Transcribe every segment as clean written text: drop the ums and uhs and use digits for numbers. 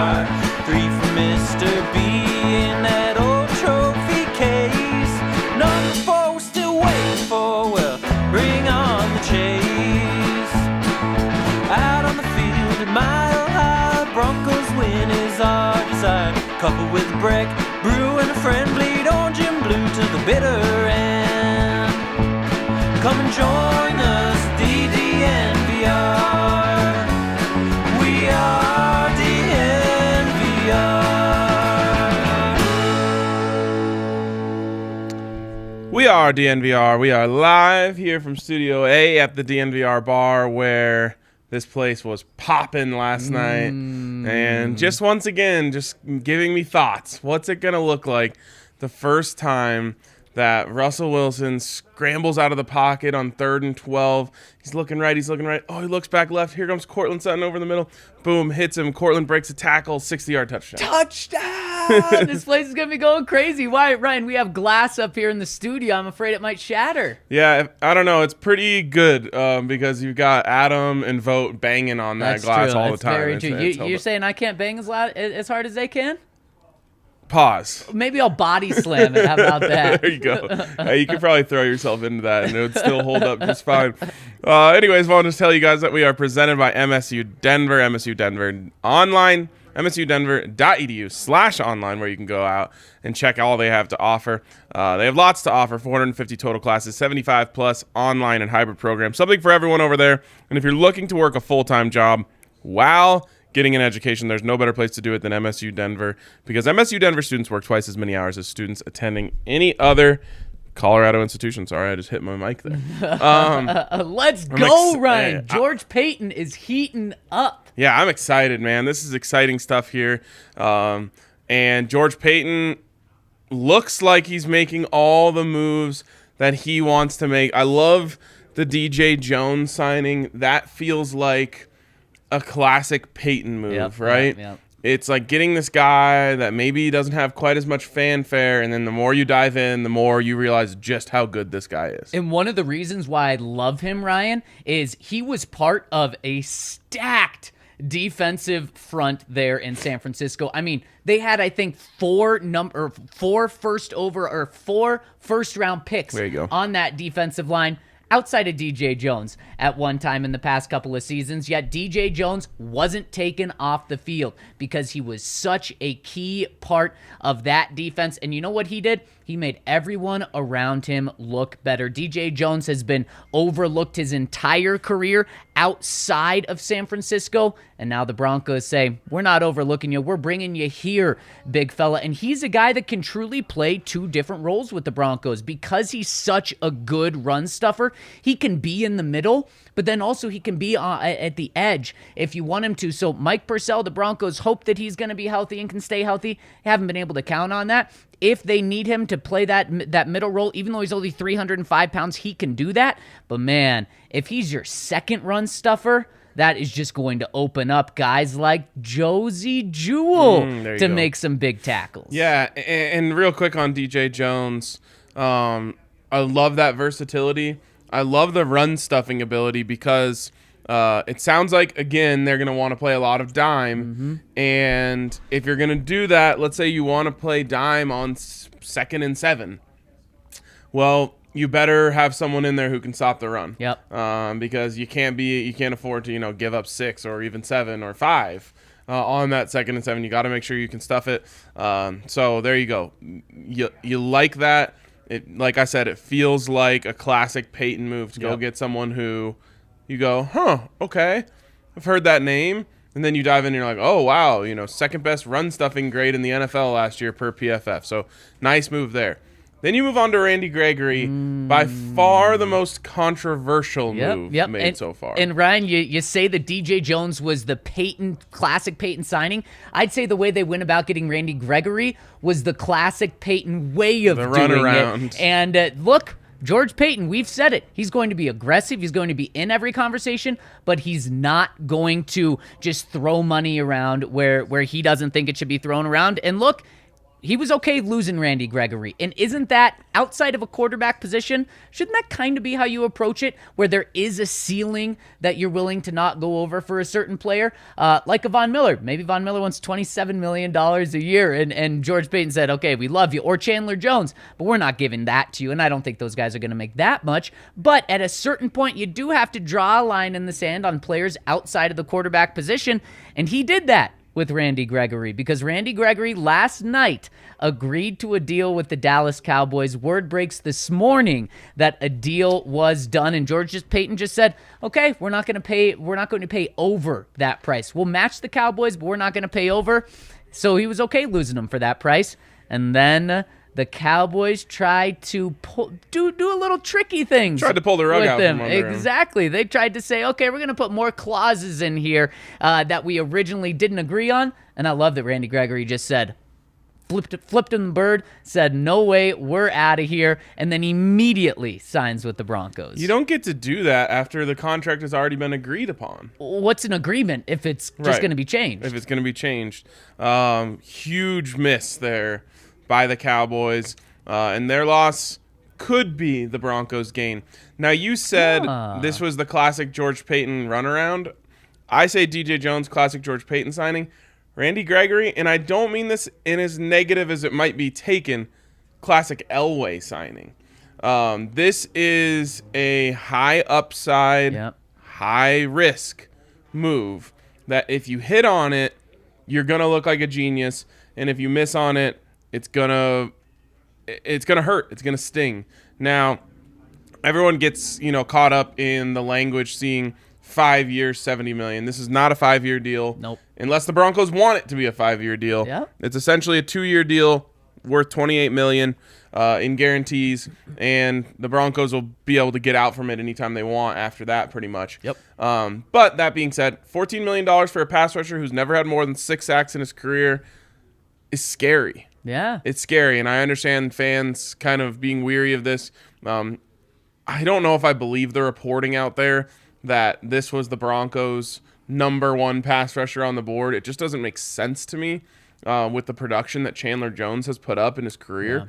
bar. 3 for Mr. B in that old trophy case. Number 4 still waiting for, well, bring on the chase. Out on the field at Mile High, Broncos win is our desire. Coupled with Breck, Brew, and a friend, bleed orange and blue to the bitter end. Come and join us, DNVR. We are DNVR. We are DNVR. We are live here from Studio A at the DNVR Bar, where this place was popping last night. And just once again, just giving me thoughts. What's it going to look like the first time that Russell Wilson scrambles out of the pocket on 3rd and 12. He's looking right. Oh, he looks back left. Here comes Courtland Sutton over the middle. Boom, hits him. Courtland breaks a tackle, 60-yard touchdown. Touchdown! This place is going to be going crazy. Why, Ryan, we have glass up here in the studio. I'm afraid it might shatter. Yeah, I don't know. It's pretty good because you've got Adam and Vogt banging on that glass all the time. That's very true. You're saying I can't bang as hard as they can? Pause. Maybe I'll body slam it. How about that? There you go. You could probably throw yourself into that and it would still hold up just fine. Anyways, I want to tell you guys that we are presented by MSU Denver, MSU Denver online, msudenver.edu/online, where you can go out and check all they have to offer. They have lots to offer, 450 total classes, 75 plus online and hybrid programs, something for everyone over there. And if you're looking to work a full-time job, while getting an education, there's no better place to do it than MSU Denver, because MSU Denver students work twice as many hours as students attending any other Colorado institution. Sorry, I just hit my mic there. Let's go, Ryan. George Paton is heating up. Yeah, I'm excited, man. This is exciting stuff here. And George Paton looks like he's making all the moves that he wants to make. I love the DJ Jones signing. That feels like a classic Paton move, right? Yep. It's like getting this guy that maybe doesn't have quite as much fanfare, and then the more you dive in, the more you realize just how good this guy is. And one of the reasons why I love him, Ryan, is he was part of a stacked defensive front there in San Francisco. I mean, they had, I think, four first-round picks on that defensive line, outside of DJ Jones at one time in the past couple of seasons, yet DJ Jones wasn't taken off the field because he was such a key part of that defense. And you know what he did? He made everyone around him look better. DJ Jones has been overlooked his entire career outside of San Francisco, and now the Broncos say, we're not overlooking you, we're bringing you here, big fella. And he's a guy that can truly play two different roles with the Broncos because he's such a good run stuffer. He can be in the middle, but then also he can be at the edge if you want him to. So Mike Purcell, the Broncos hope that he's going to be healthy and can stay healthy. Haven't been able to count on that. If they need him to play that middle role, even though he's only 305 pounds, he can do that. But man, if he's your second run stuffer, that is just going to open up guys like Josie Jewell to make some big tackles. Yeah, and real quick on DJ Jones, I love that versatility. I love the run stuffing ability because it sounds like, again, they're going to want to play a lot of dime. And if you're going to do that, let's say you want to play dime on 2nd and 7. Well, you better have someone in there who can stop the run. Yep. Because you can't afford to, give up 6 or even 7 or 5 on that 2nd and 7. You got to make sure you can stuff it. So there you go. You like that. Like I said, it feels like a classic Paton move to go get someone who you go, okay, I've heard that name. And then you dive in and you're like, oh, wow, second best run stuffing grade in the NFL last year per PFF. So nice move there. Then you move on to Randy Gregory, by far the most controversial move made so far. And Ryan, you say that DJ Jones was the classic Paton signing. I'd say the way they went about getting Randy Gregory was the classic Paton way of doing it. And look, George Paton, we've said it. He's going to be aggressive. He's going to be in every conversation, but he's not going to just throw money around where he doesn't think it should be thrown around. And look, he was okay losing Randy Gregory. And isn't that, outside of a quarterback position, shouldn't that kind of be how you approach it, where there is a ceiling that you're willing to not go over for a certain player? Like a Von Miller. Maybe Von Miller wants $27 million a year, and George Paton said, okay, we love you. Or Chandler Jones, but we're not giving that to you, and I don't think those guys are going to make that much. But at a certain point, you do have to draw a line in the sand on players outside of the quarterback position, and he did that with Randy Gregory, because Randy Gregory last night agreed to a deal with the Dallas Cowboys. Word breaks this morning that a deal was done, and George Paton just said, okay, we're not going to pay over that price. We'll match the Cowboys, but we're not going to pay over. So he was okay losing them for that price. And then the Cowboys tried to do a little tricky things. Tried to pull the rug out from under him. Exactly. They tried to say, okay, we're going to put more clauses in here that we originally didn't agree on. And I love that Randy Gregory just said, flipped him the bird, said, no way, we're out of here, and then immediately signs with the Broncos. You don't get to do that after the contract has already been agreed upon. What's an agreement if it's just going to be changed? If it's going to be changed. Huge miss there by the Cowboys, and their loss could be the Broncos' gain. Now, you said this was the classic George Paton runaround. I say DJ Jones, classic George Paton signing. Randy Gregory, and I don't mean this in as negative as it might be taken, classic Elway signing. This is a high upside, high risk move that if you hit on it, you're going to look like a genius, and if you miss on it, it's gonna hurt. It's gonna sting. Now, everyone gets caught up in the language, seeing 5 years, $70 million. This is not a 5-year deal. Nope. Unless the Broncos want it to be a 5-year deal. Yep. It's essentially a 2-year deal worth $28 million in guarantees, and the Broncos will be able to get out from it anytime they want after that, pretty much. Yep. But that being said, $14 million for a pass rusher who's never had more than 6 sacks in his career is scary. Yeah. It's scary, and I understand fans kind of being weary of this. I don't know if I believe the reporting out there that this was the Broncos' #1 pass rusher on the board. It just doesn't make sense to me with the production that Chandler Jones has put up in his career. Yeah.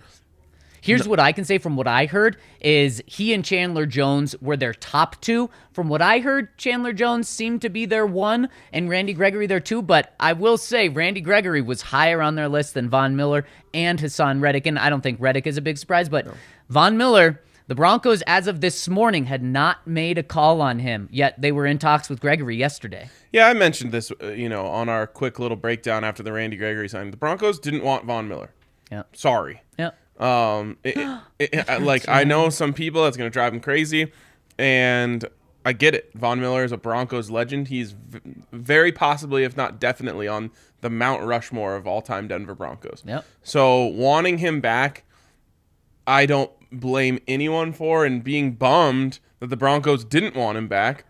Here's what I can say from what I heard is he and Chandler Jones were their top 2. From what I heard, Chandler Jones seemed to be their 1 and Randy Gregory their 2. But I will say Randy Gregory was higher on their list than Von Miller and Hassan Reddick. And I don't think Reddick is a big surprise, but Von Miller, the Broncos, as of this morning, had not made a call on him, yet they were in talks with Gregory yesterday. Yeah, I mentioned this, on our quick little breakdown after the Randy Gregory signing. The Broncos didn't want Von Miller. Yeah. Sorry. Yeah. I know some people that's going to drive them crazy, and I get it. Von Miller is a Broncos legend. He's very possibly, if not definitely, on the Mount Rushmore of all-time Denver Broncos. Yep. So wanting him back, I don't blame anyone for, and being bummed that the Broncos didn't want him back,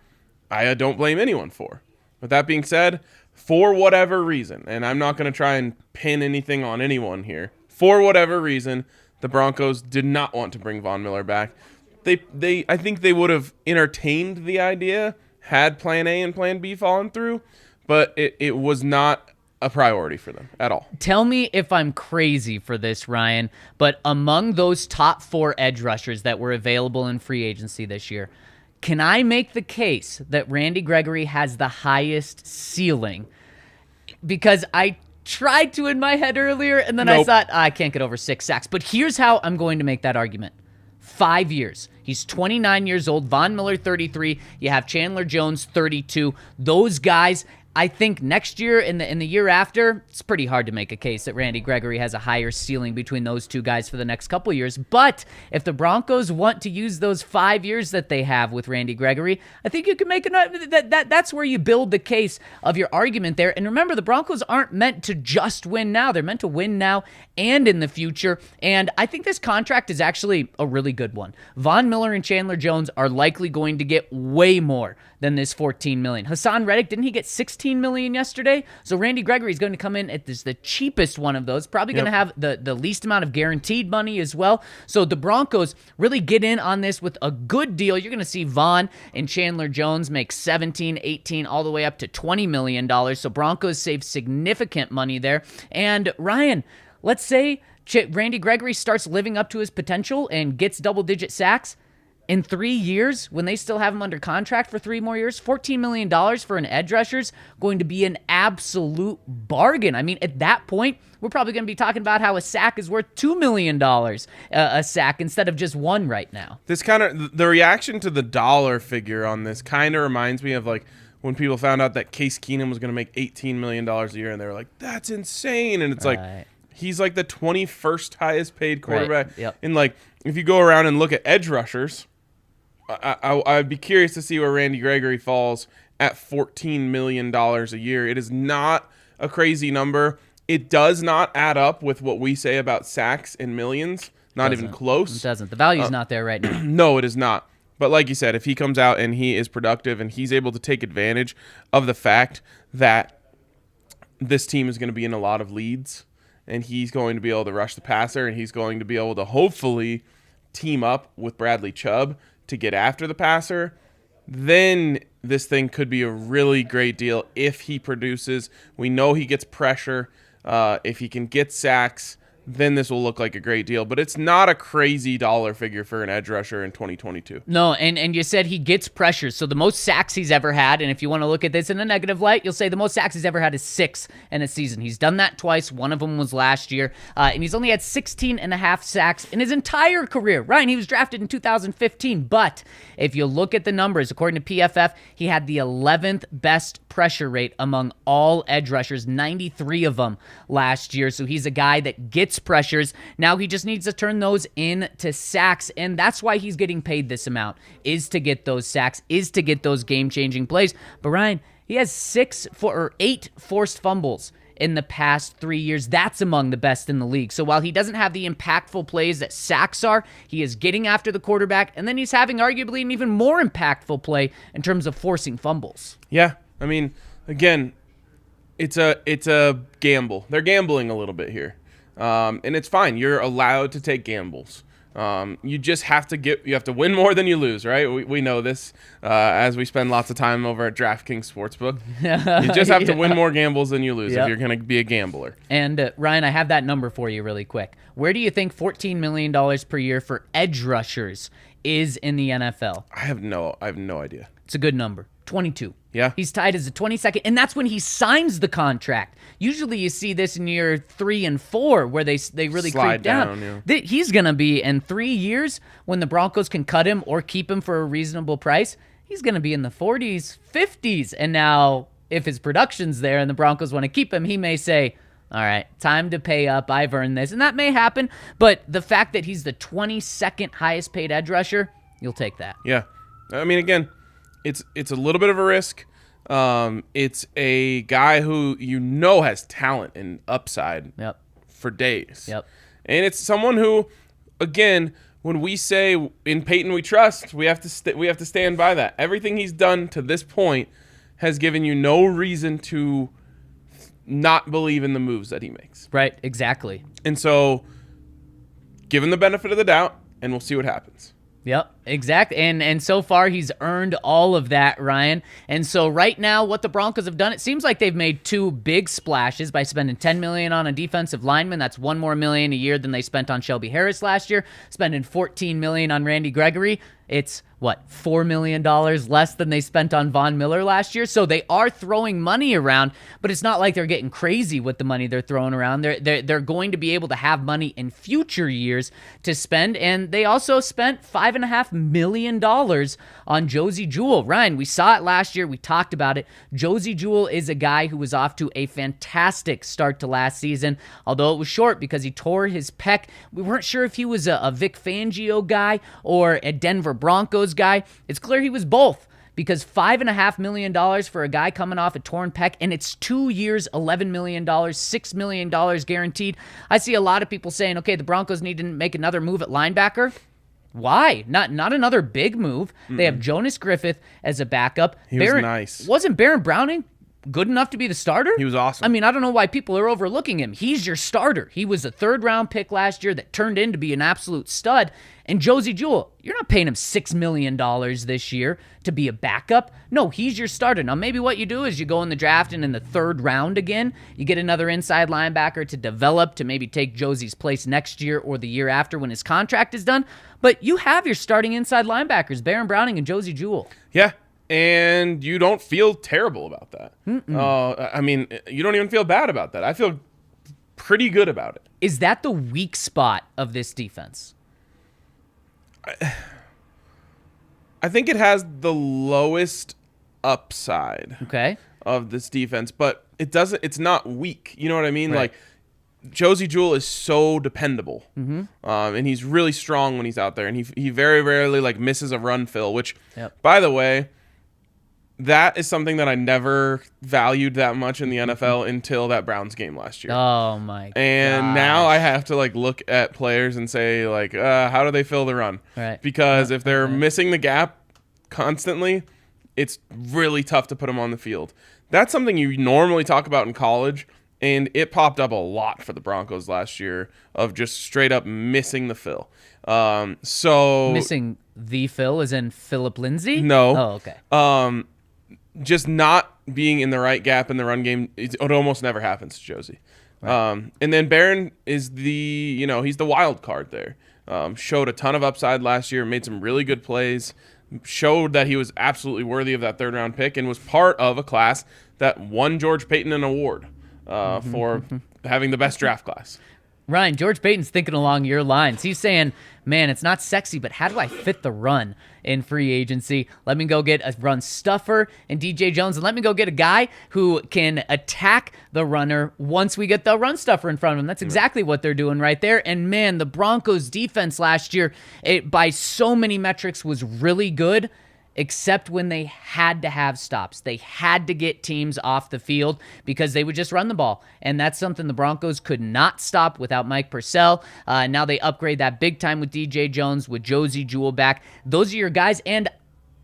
I don't blame anyone for. With that being said, for whatever reason, and I'm not going to try and pin anything on anyone here, for whatever reason, the Broncos did not want to bring Von Miller back. I think they would have entertained the idea had Plan A and Plan B fallen through, but it was not a priority for them at all. Tell me if I'm crazy for this, Ryan, but among those top 4 edge rushers that were available in free agency this year, can I make the case that Randy Gregory has the highest ceiling? Because I tried to in my head earlier, and then I thought, I can't get over 6 sacks. But here's how I'm going to make that argument. 5 years. He's 29 years old. Von Miller, 33. You have Chandler Jones, 32. Those guys, I think next year and the year after, it's pretty hard to make a case that Randy Gregory has a higher ceiling between those two guys for the next couple years. But if the Broncos want to use those 5 years that they have with Randy Gregory, I think you can make that's where you build the case of your argument there. And remember, the Broncos aren't meant to just win now. They're meant to win now and in the future. And I think this contract is actually a really good one. Von Miller and Chandler Jones are likely going to get way more than this $14 million. Hassan Reddick, didn't he get $16 million yesterday? So Randy Gregory is going to come in at the cheapest one of those, probably going to have the least amount of guaranteed money as well. So the Broncos really get in on this with a good deal. You're going to see Von and Chandler Jones make 17, 18, all the way up to $20 million. So Broncos save significant money there. And Ryan, let's say Randy Gregory starts living up to his potential and gets double-digit sacks. In 3 years, when they still have him under contract for 3 more years, $14 million for an edge rusher is going to be an absolute bargain. I mean, at that point, we're probably going to be talking about how a sack is worth $2 million a sack instead of just 1 right now. This kind of, the reaction to the dollar figure on this kind of reminds me of like when people found out that Case Keenum was going to make $18 million a year, and they were like, that's insane. And it's like, he's like the 21st highest paid quarterback. Right. Yep. And like, if you go around and look at edge rushers, I'd be curious to see where Randy Gregory falls at $14 million a year. It is not a crazy number. It does not add up with what we say about sacks in millions. Not even close. It doesn't. The value's not there right now. No, it is not. But like you said, if he comes out and he is productive and he's able to take advantage of the fact that this team is going to be in a lot of leads and he's going to be able to rush the passer and he's going to be able to hopefully team up with Bradley Chubb to get after the passer, then this thing could be a really great deal if he produces. We know he gets pressure. If he can get sacks, then this will look like a great deal. But it's not a crazy dollar figure for an edge rusher in 2022. No, and you said he gets pressure. So the most sacks he's ever had, and if you want to look at this in a negative light, you'll say the most sacks he's ever had is 6 in a season. He's done that twice. One of them was last year. And he's only had 16 and a half sacks in his entire career. Ryan, he was drafted in 2015. But if you look at the numbers, according to PFF, he had the 11th best pressure rate among all edge rushers, 93 of them last year. So he's a guy that gets pressures. Now he just needs to turn those into sacks, and that's why he's getting paid this amount, is to get those sacks, is to get those game-changing plays. But Ryan, he has 8 forced fumbles in the past 3 years. That's among the best in the league. So while he doesn't have the impactful plays that sacks are, he is getting after the quarterback, and then he's having arguably an even more impactful play in terms of forcing fumbles. Yeah, I mean, again, it's a gamble. They're gambling a little bit here. And it's fine. You're allowed to take gambles. You just have to win more than you lose, right? We know this as we spend lots of time over at DraftKings Sportsbook. You just have to win more gambles than you lose if you're going to be a gambler. And Ryan, I have that number for you really quick. Where do you think $14 million per year for edge rushers is in the NFL? I have no idea. It's a good number. 22. Yeah. He's tied as a 22nd, and that's when he signs the contract. Usually you see this in year 3 and 4 where they really slide creep down. Yeah. He's going to be in 3 years when the Broncos can cut him or keep him for a reasonable price. He's going to be in the 40s, 50s. And now if his production's there and the Broncos want to keep him, he may say, all right, time to pay up. I've earned this. And that may happen. But the fact that he's the 22nd highest paid edge rusher, you'll take that. Yeah. I mean, again, it's a little bit of a risk. It's a guy who has talent and upside for days. Yep. And it's someone who, again, when we say in Paton we trust, we have to stand by that. Everything he's done to this point has given you no reason to not believe in the moves that he makes. Right, exactly. And so give him the benefit of the doubt, and we'll see what happens. Yep, exactly. And so far, he's earned all of that, Ryan. And so right now, what the Broncos have done, it seems like they've made 2 big splashes by spending $10 million on a defensive lineman. That's $1 more million a year than they spent on Shelby Harris last year. Spending $14 million on Randy Gregory. It's $4 million less than they spent on Von Miller last year. So they are throwing money around, but it's not like they're getting crazy with the money they're throwing around. They're going to be able to have money in future years to spend, and they also spent $5.5 million on Josey Jewell. Ryan, we saw it last year. We talked about it. Josey Jewell is a guy who was off to a fantastic start to last season, although it was short because he tore his pec. We weren't sure if he was a Vic Fangio guy or a Denver Broncos guy. It's clear he was both, because $5.5 million for a guy coming off a torn pec, and it's 2 years, $11 million, $6 million guaranteed. I see a lot of people saying, okay, the Broncos need to make another move at linebacker. Why? Not another big move. They have Jonas Griffith as a backup. He was nice. Wasn't Baron Browning good enough to be the starter. He was awesome. I mean, I don't know why people are overlooking him. He's your starter. He was a 3rd-round pick last year that turned in to be an absolute stud. And Josie Jewell, you're not paying him $6 million this year to be a backup. No, he's your starter. Now, maybe what you do is you go in the draft and in the 3rd round again, you get another inside linebacker to develop to maybe take Josie's place next year or the year after when his contract is done. But you have your starting inside linebackers, Baron Browning and Josie Jewell. Yeah. And you don't feel terrible about that. I mean, you don't even feel bad about that. I feel pretty good about it. Is that the weak spot of this defense? I think it has the lowest upside of this defense, but it's not weak. You know what I mean? Right. Like, Josie Jewell is so dependable, and he's really strong when he's out there, and he very rarely like misses a run fill, which, by the way, that is something that I never valued that much in the NFL until that Browns game last year. Oh my! And now I have to like look at players and say like, how do they fill the run? Right. Because if they're missing the gap constantly, it's really tough to put them on the field. That's something you normally talk about in college, and it popped up a lot for the Broncos last year of just straight up missing the fill. Missing the fill as in Phillip Lindsay? No. Oh, okay. Just not being in the right gap in the run game, it almost never happens to Josie. Right. And then Barron is he's the wild card there. Showed a ton of upside last year, made some really good plays, showed that he was absolutely worthy of that 3rd-round pick, and was part of a class that won George Paton an award for having the best draft class. Ryan, George Paton's thinking along your lines. He's saying, man, it's not sexy, but how do I fit the run in free agency? Let me go get a run stuffer and DJ Jones, and let me go get a guy who can attack the runner once we get the run stuffer in front of him. That's exactly what they're doing right there. And, man, the Broncos' defense last year, by so many metrics, was really good, except when they had to have stops. They had to get teams off the field because they would just run the ball. And that's something the Broncos could not stop without Mike Purcell. Now they upgrade that big time with DJ Jones, with Josie Jewell back. Those are your guys. And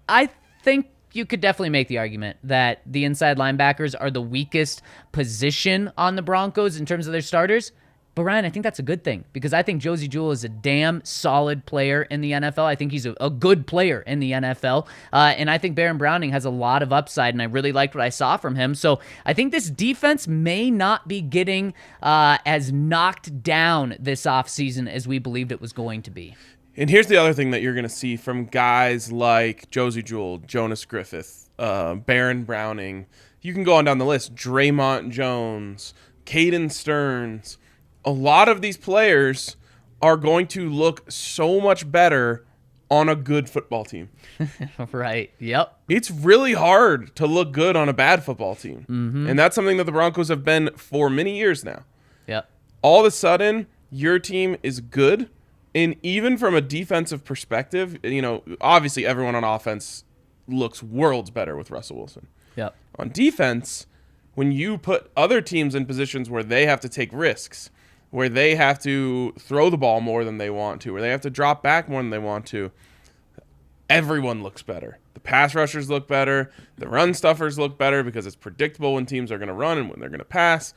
I think you could definitely make the argument that the inside linebackers are the weakest position on the Broncos in terms of their starters. But, Ryan, I think that's a good thing because I think Josie Jewell is a damn solid player in the NFL. I think he's a good player in the NFL. And I think Baron Browning has a lot of upside, and I really liked what I saw from him. So I think this defense may not be getting as knocked down this offseason as we believed it was going to be. And here's the other thing that you're going to see from guys like Josie Jewell, Jonas Griffith, Baron Browning. You can go on down the list. Draymond Jones, Caden Stearns. A lot of these players are going to look so much better on a good football team. Right. Yep. It's really hard to look good on a bad football team. And that's something that the Broncos have been for many years now. Yep. All of a sudden, your team is good. And even from a defensive perspective, obviously everyone on offense looks worlds better with Russell Wilson. Yep. On defense, when you put other teams in positions where they have to take risks, where they have to throw the ball more than they want to, where they have to drop back more than they want to, everyone looks better. The pass rushers look better. The run stuffers look better because it's predictable when teams are going to run and when they're going to pass.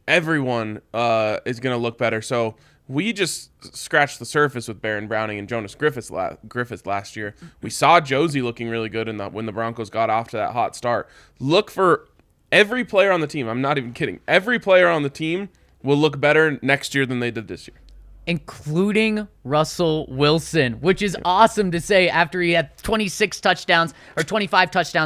Everyone is going to look better. So we just scratched the surface with Baron Browning and Jonas Griffith last year. We saw Josie looking really good when the Broncos got off to that hot start. Look for every player on the team. I'm not even kidding. Every player on the team will look better next year than they did this year. Including Russell Wilson, which is awesome to say after he had 25 touchdowns,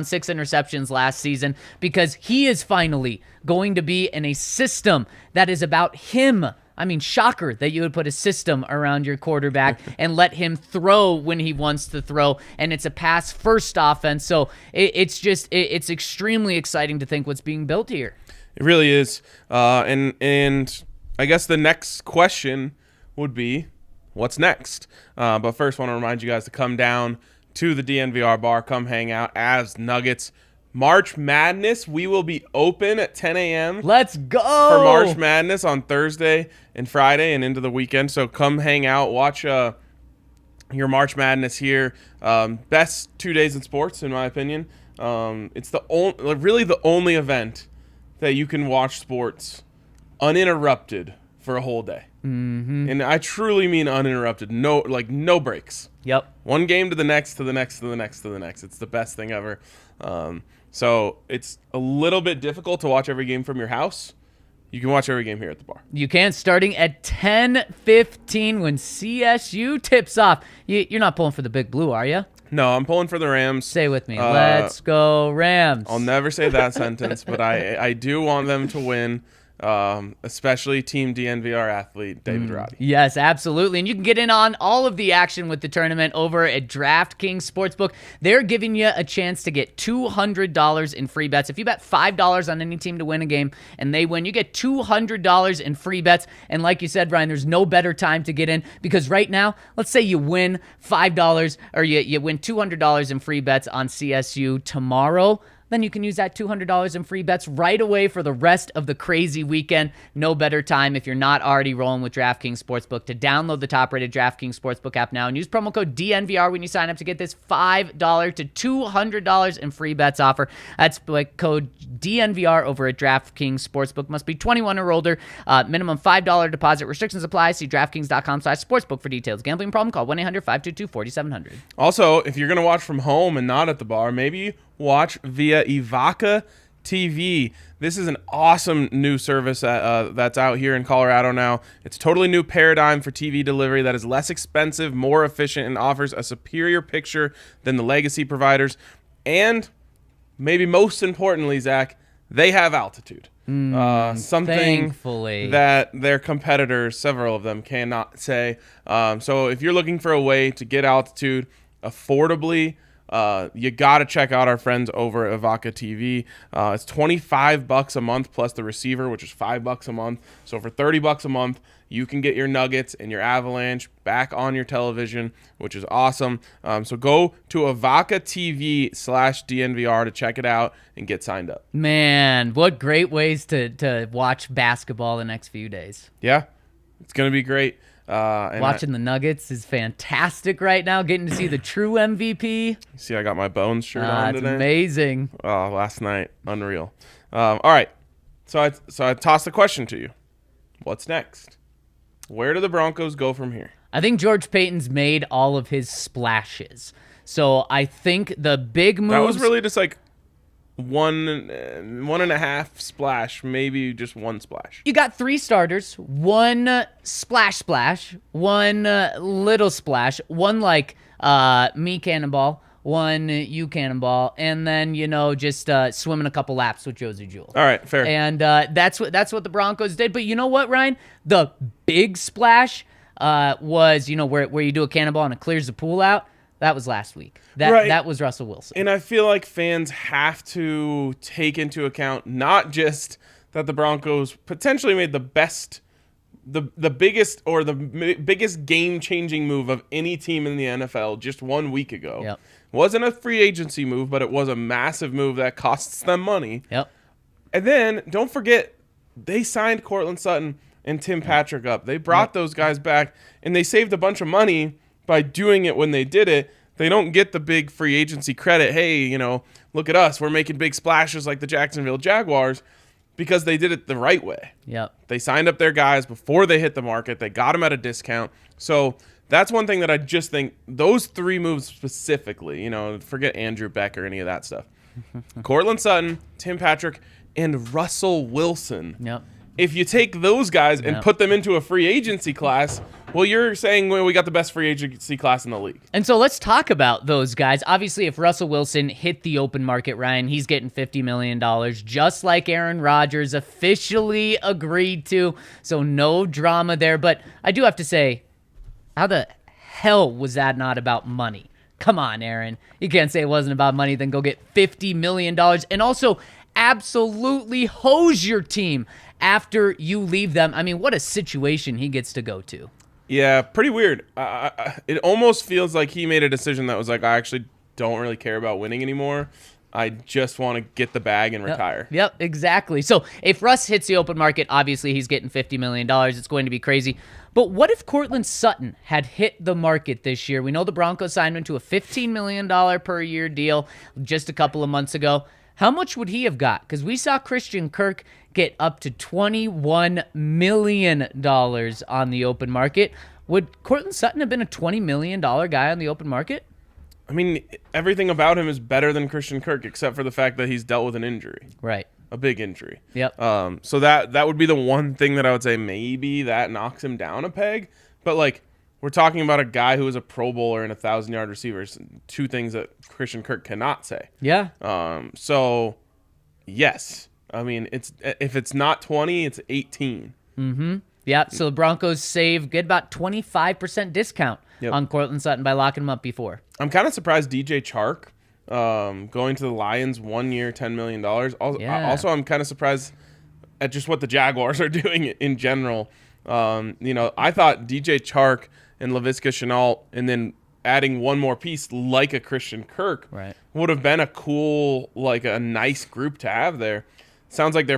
6 interceptions last season, because he is finally going to be in a system that is about him. I mean, shocker that you would put a system around your quarterback and let him throw when he wants to throw, and it's a pass-first offense. So it's extremely exciting to think what's being built here. It really is. And I guess the next question would be, what's next? But first, I want to remind you guys to come down to the DNVR Bar. Come hang out as Nuggets. March Madness, we will be open at 10 a.m. Let's go! For March Madness on Thursday and Friday and into the weekend. So come hang out, watch your March Madness here. Best 2 days in sports, in my opinion. It's really the only event that you can watch sports uninterrupted for a whole day. Mm-hmm. And I truly mean uninterrupted. No breaks. Yep. One game to the next, to the next, to the next, to the next. It's the best thing ever. So it's a little bit difficult to watch every game from your house. You can watch every game here at the bar. You can, starting at 10:15 when CSU tips off. You're not pulling for the Big Blue, are you? No, I'm pulling for the Rams. Say with me. Let's go Rams. I'll never say that sentence, but I do want them to win. Especially Team DNVR athlete David Roddy. Yes, absolutely. And you can get in on all of the action with the tournament over at DraftKings Sportsbook. They're giving you a chance to get $200 in free bets. If you bet $5 on any team to win a game and they win, you get $200 in free bets. And like you said, Brian, there's no better time to get in because right now, let's say you win $5 or you win $200 in free bets on CSU tomorrow. Then you can use that $200 in free bets right away for the rest of the crazy weekend. No better time if you're not already rolling with DraftKings Sportsbook to download the top-rated DraftKings Sportsbook app now and use promo code DNVR when you sign up to get this $5 to $200 in free bets offer. That's code DNVR over at DraftKings Sportsbook. Must be 21 or older. Minimum $5 deposit. Restrictions apply. See DraftKings.com/sportsbook for details. Gambling problem? Call 1-800-522-4700. Also, if you're going to watch from home and not at the bar, maybe watch via Evoca TV. This is an awesome new service that's out here in Colorado now. It's a totally new paradigm for TV delivery that is less expensive, more efficient, and offers a superior picture than the legacy providers. And maybe most importantly, Zach, they have altitude. Something thankfully that their competitors, several of them, cannot say. So if you're looking for a way to get altitude affordably, you got to check out our friends over at Evoca TV. It's $25 a month plus the receiver, which is $5 a month. So for $30 a month, you can get your Nuggets and your Avalanche back on your television, which is awesome. So go to Evoca TV/DNVR to check it out and get signed up. Man, what great ways to watch basketball the next few days. Yeah, it's going to be great. Watching the Nuggets is fantastic right now. Getting to see the true MVP. See, I got my Bones shirt on today. It's amazing. Oh, last night, unreal. All right, so I tossed the question to you. What's next? Where do the Broncos go from here? I think George Paton's made all of his splashes. So I think the big moves. That was really just like one and a half splash, maybe just one splash. You got 3 starters, one splash, one little splash, one like me cannonball, one you cannonball, and then just swimming a couple laps with Josie Jewell. All right, fair. And that's what the Broncos did. But you know what, Ryan? The big splash was where you do a cannonball and it clears the pool out. That was last week. That was Russell Wilson. And I feel like fans have to take into account not just that the Broncos potentially made the biggest game-changing move of any team in the NFL just 1 week ago. Yep. Wasn't a free agency move, but it was a massive move that costs them money. Yep. And then don't forget, they signed Courtland Sutton and Tim Patrick up. They brought those guys back, and they saved a bunch of money by doing it when they did it. They don't get the big free agency credit. Hey, look at us. We're making big splashes like the Jacksonville Jaguars because they did it the right way. Yep. They signed up their guys before they hit the market. They got them at a discount. So that's one thing that I just think those 3 moves specifically, forget Andrew Beck or any of that stuff. Courtland Sutton, Tim Patrick, and Russell Wilson. Yep. If you take those guys and put them into a free agency class, well, you're saying we got the best free agency class in the league. And so let's talk about those guys. Obviously, if Russell Wilson hit the open market, Ryan, he's getting $50 million, just like Aaron Rodgers officially agreed to. So no drama there. But I do have to say, how the hell was that not about money? Come on, Aaron. You can't say it wasn't about money, then go get $50 million. And also, absolutely hose your team after you leave them. I mean, what a situation he gets to go to. Yeah, pretty weird. It almost feels like he made a decision that was like, I actually don't really care about winning anymore. I just want to get the bag and retire. Yep, exactly. So if Russ hits the open market, obviously he's getting $50 million. It's going to be crazy. But what if Courtland Sutton had hit the market this year? We know the Broncos signed him to a $15 million per year deal just a couple of months ago. How much would he have got? Because we saw Christian Kirk get up to $21 million on the open market. Would Courtland Sutton have been a $20 million guy on the open market? I mean, everything about him is better than Christian Kirk, except for the fact that he's dealt with an injury. Right. A big injury. Yep. So that would be the one thing that I would say maybe that knocks him down a peg. But, like, we're talking about a guy who is a Pro Bowler and 1,000-yard receivers, two things that Christian Kirk cannot say. Yeah. So, yes. I mean, if it's not 20, it's 18. Mm-hmm. Yeah, so the Broncos get about 25% discount on Courtland Sutton by locking him up before. I'm kind of surprised DJ Chark going to the Lions 1 year, $10 million. Also, I'm kind of surprised at just what the Jaguars are doing in general. I thought DJ Chark and Laviska Shenault and then adding one more piece like a Christian Kirk would have been a cool, like a nice group to have there. Sounds like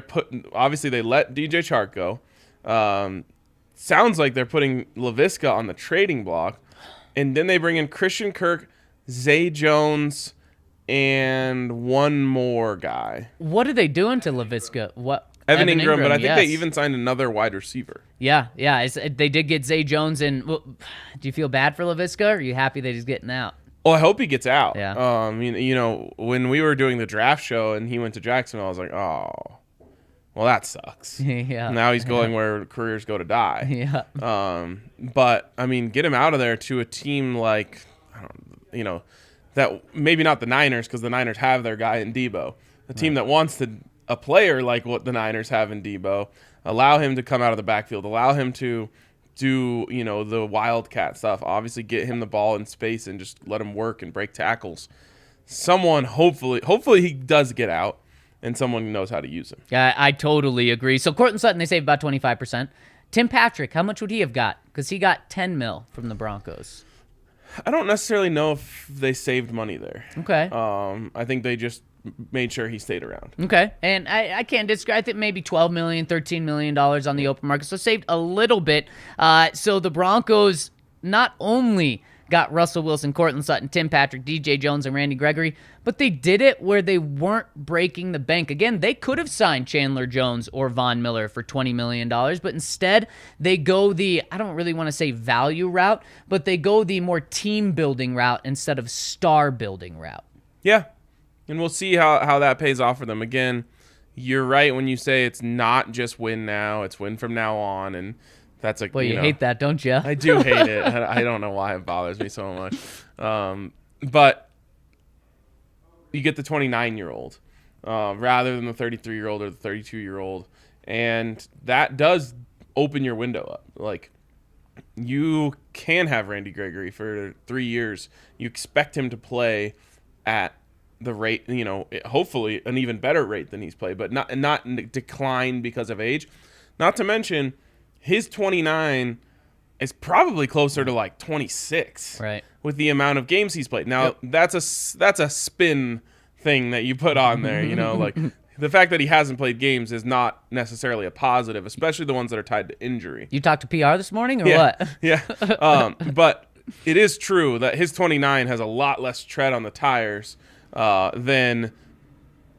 obviously they let DJ Chark go. Sounds like they're putting Laviska on the trading block, and then they bring in Christian Kirk, Zay Jones, and one more guy. What are they doing to Laviska? Evan Ingram, but I think they even signed another wide receiver. Yeah. They did get Zay Jones, and do you feel bad for Laviska, or are you happy that he's getting out? Well, I hope he gets out. Yeah. When we were doing the draft show and he went to Jacksonville, I was like, oh. Well, that sucks. Yeah. Now he's going where careers go to die. Yeah. But I mean, get him out of there to a team like, that maybe not the Niners, because the Niners have their guy in Debo. A team that wants a player like what the Niners have in Debo. Allow him to come out of the backfield. Allow him to do the wildcat stuff. Obviously, get him the ball in space and just let him work and break tackles. Someone hopefully he does get out. And someone knows how to use him. Yeah, I totally agree. So Courtland Sutton, they save about 25%. Tim Patrick, how much would he have got? Because he got $10 million from the Broncos. I don't necessarily know if they saved money there. Okay. I think they just made sure he stayed around. Okay. And I can't disagree. I think maybe $12 million, $13 million on the open market. So saved a little bit. So the Broncos not only got Russell Wilson, Courtland Sutton, Tim Patrick, DJ Jones, and Randy Gregory, but they did it where they weren't breaking the bank. Again, they could have signed Chandler Jones or Von Miller for $20 million, but instead they go I don't really want to say value route, but they go the more team-building route instead of star-building route. Yeah, and we'll see how that pays off for them. Again, you're right when you say it's not just win now, it's win from now on, and that's Well, you hate that, don't you? I do hate it. I don't know why it bothers me so much. But you get the 29-year-old rather than the 33-year-old or the 32-year-old, and that does open your window up. Like, you can have Randy Gregory for 3 years. You expect him to play at the rate, hopefully an even better rate than he's played, but not decline because of age. Not to mention, his 29 is probably closer to like 26, right? With the amount of games he's played. Now that's a spin thing that you put on there. Like the fact that he hasn't played games is not necessarily a positive, especially the ones that are tied to injury. You talked to PR this morning, or what? Yeah. But it is true that his 29 has a lot less tread on the tires than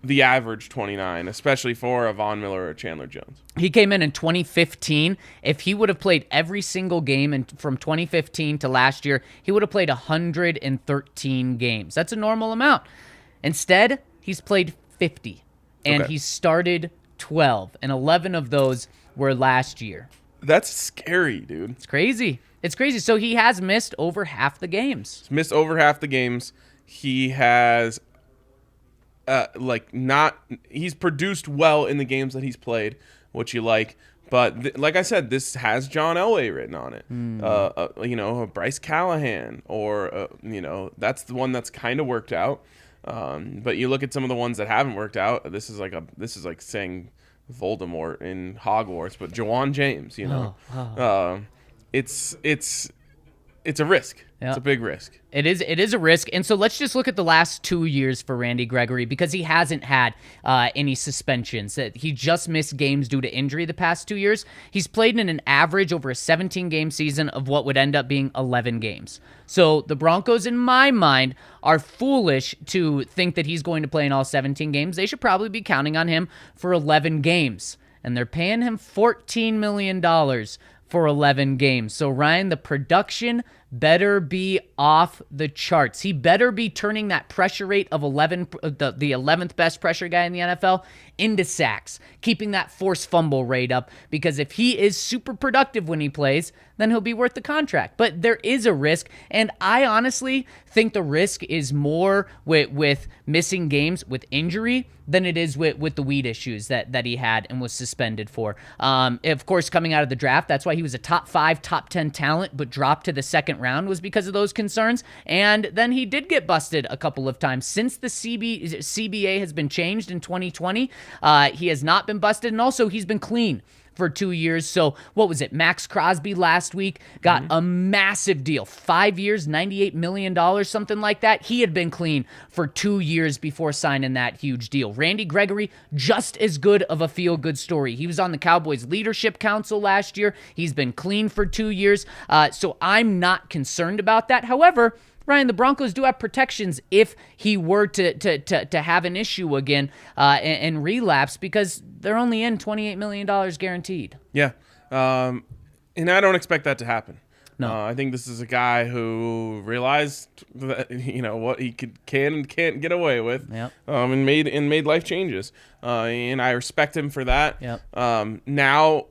the average 29, especially for a Von Miller or Chandler Jones. He came in 2015. If he would have played every single game from 2015 to last year, he would have played 113 games. That's a normal amount. Instead, he's played 50, and he started 12, and 11 of those were last year. That's scary, dude. It's crazy. So he has missed over half the games. He has he's produced well in the games that he's played, which you like. But like I said, this has John Elway written on it. Bryce Callahan, or that's the one that's kind of worked out. But you look at some of the ones that haven't worked out. This is like saying Voldemort in Hogwarts, but Jawan James. it's a risk. Yeah. It's a big risk. It is a risk. And so let's just look at the last 2 years for Randy Gregory, because he hasn't had any suspensions. He just missed games due to injury the past 2 years. He's played in an average over a 17-game season of what would end up being 11 games. So the Broncos, in my mind, are foolish to think that he's going to play in all 17 games. They should probably be counting on him for 11 games. And they're paying him $14 million for 11 games. So, Ryan, the production better be off the charts. He better be turning that pressure rate of 11, the 11th best pressure guy in the NFL, into sacks, keeping that forced fumble rate up, because if he is super productive when he plays, then he'll be worth the contract. But there is a risk, and I honestly think the risk is more with missing games with injury than it is with the weed issues that he had and was suspended for. Of course, coming out of the draft, that's why he was a top 5, top 10 talent, but dropped to the second round was because of those concerns. And then he did get busted a couple of times. Since the CBA has been changed in 2020, he has not been busted, and also he's been clean for 2 years. So what was it? Max Crosby last week got a massive deal. 5 years, $98 million, something like that. He had been clean for 2 years before signing that huge deal. Randy Gregory, just as good of a feel-good story. He was on the Cowboys Leadership Council last year. He's been clean for 2 years. So I'm not concerned about that. However, Ryan, the Broncos do have protections if he were to have an issue again and relapse, because they're only in $28 million guaranteed. Yeah. And I don't expect that to happen. No. I think this is a guy who realized that, what he can and can't get away with. Yep. And made life changes. And I respect him for that. Yep. Now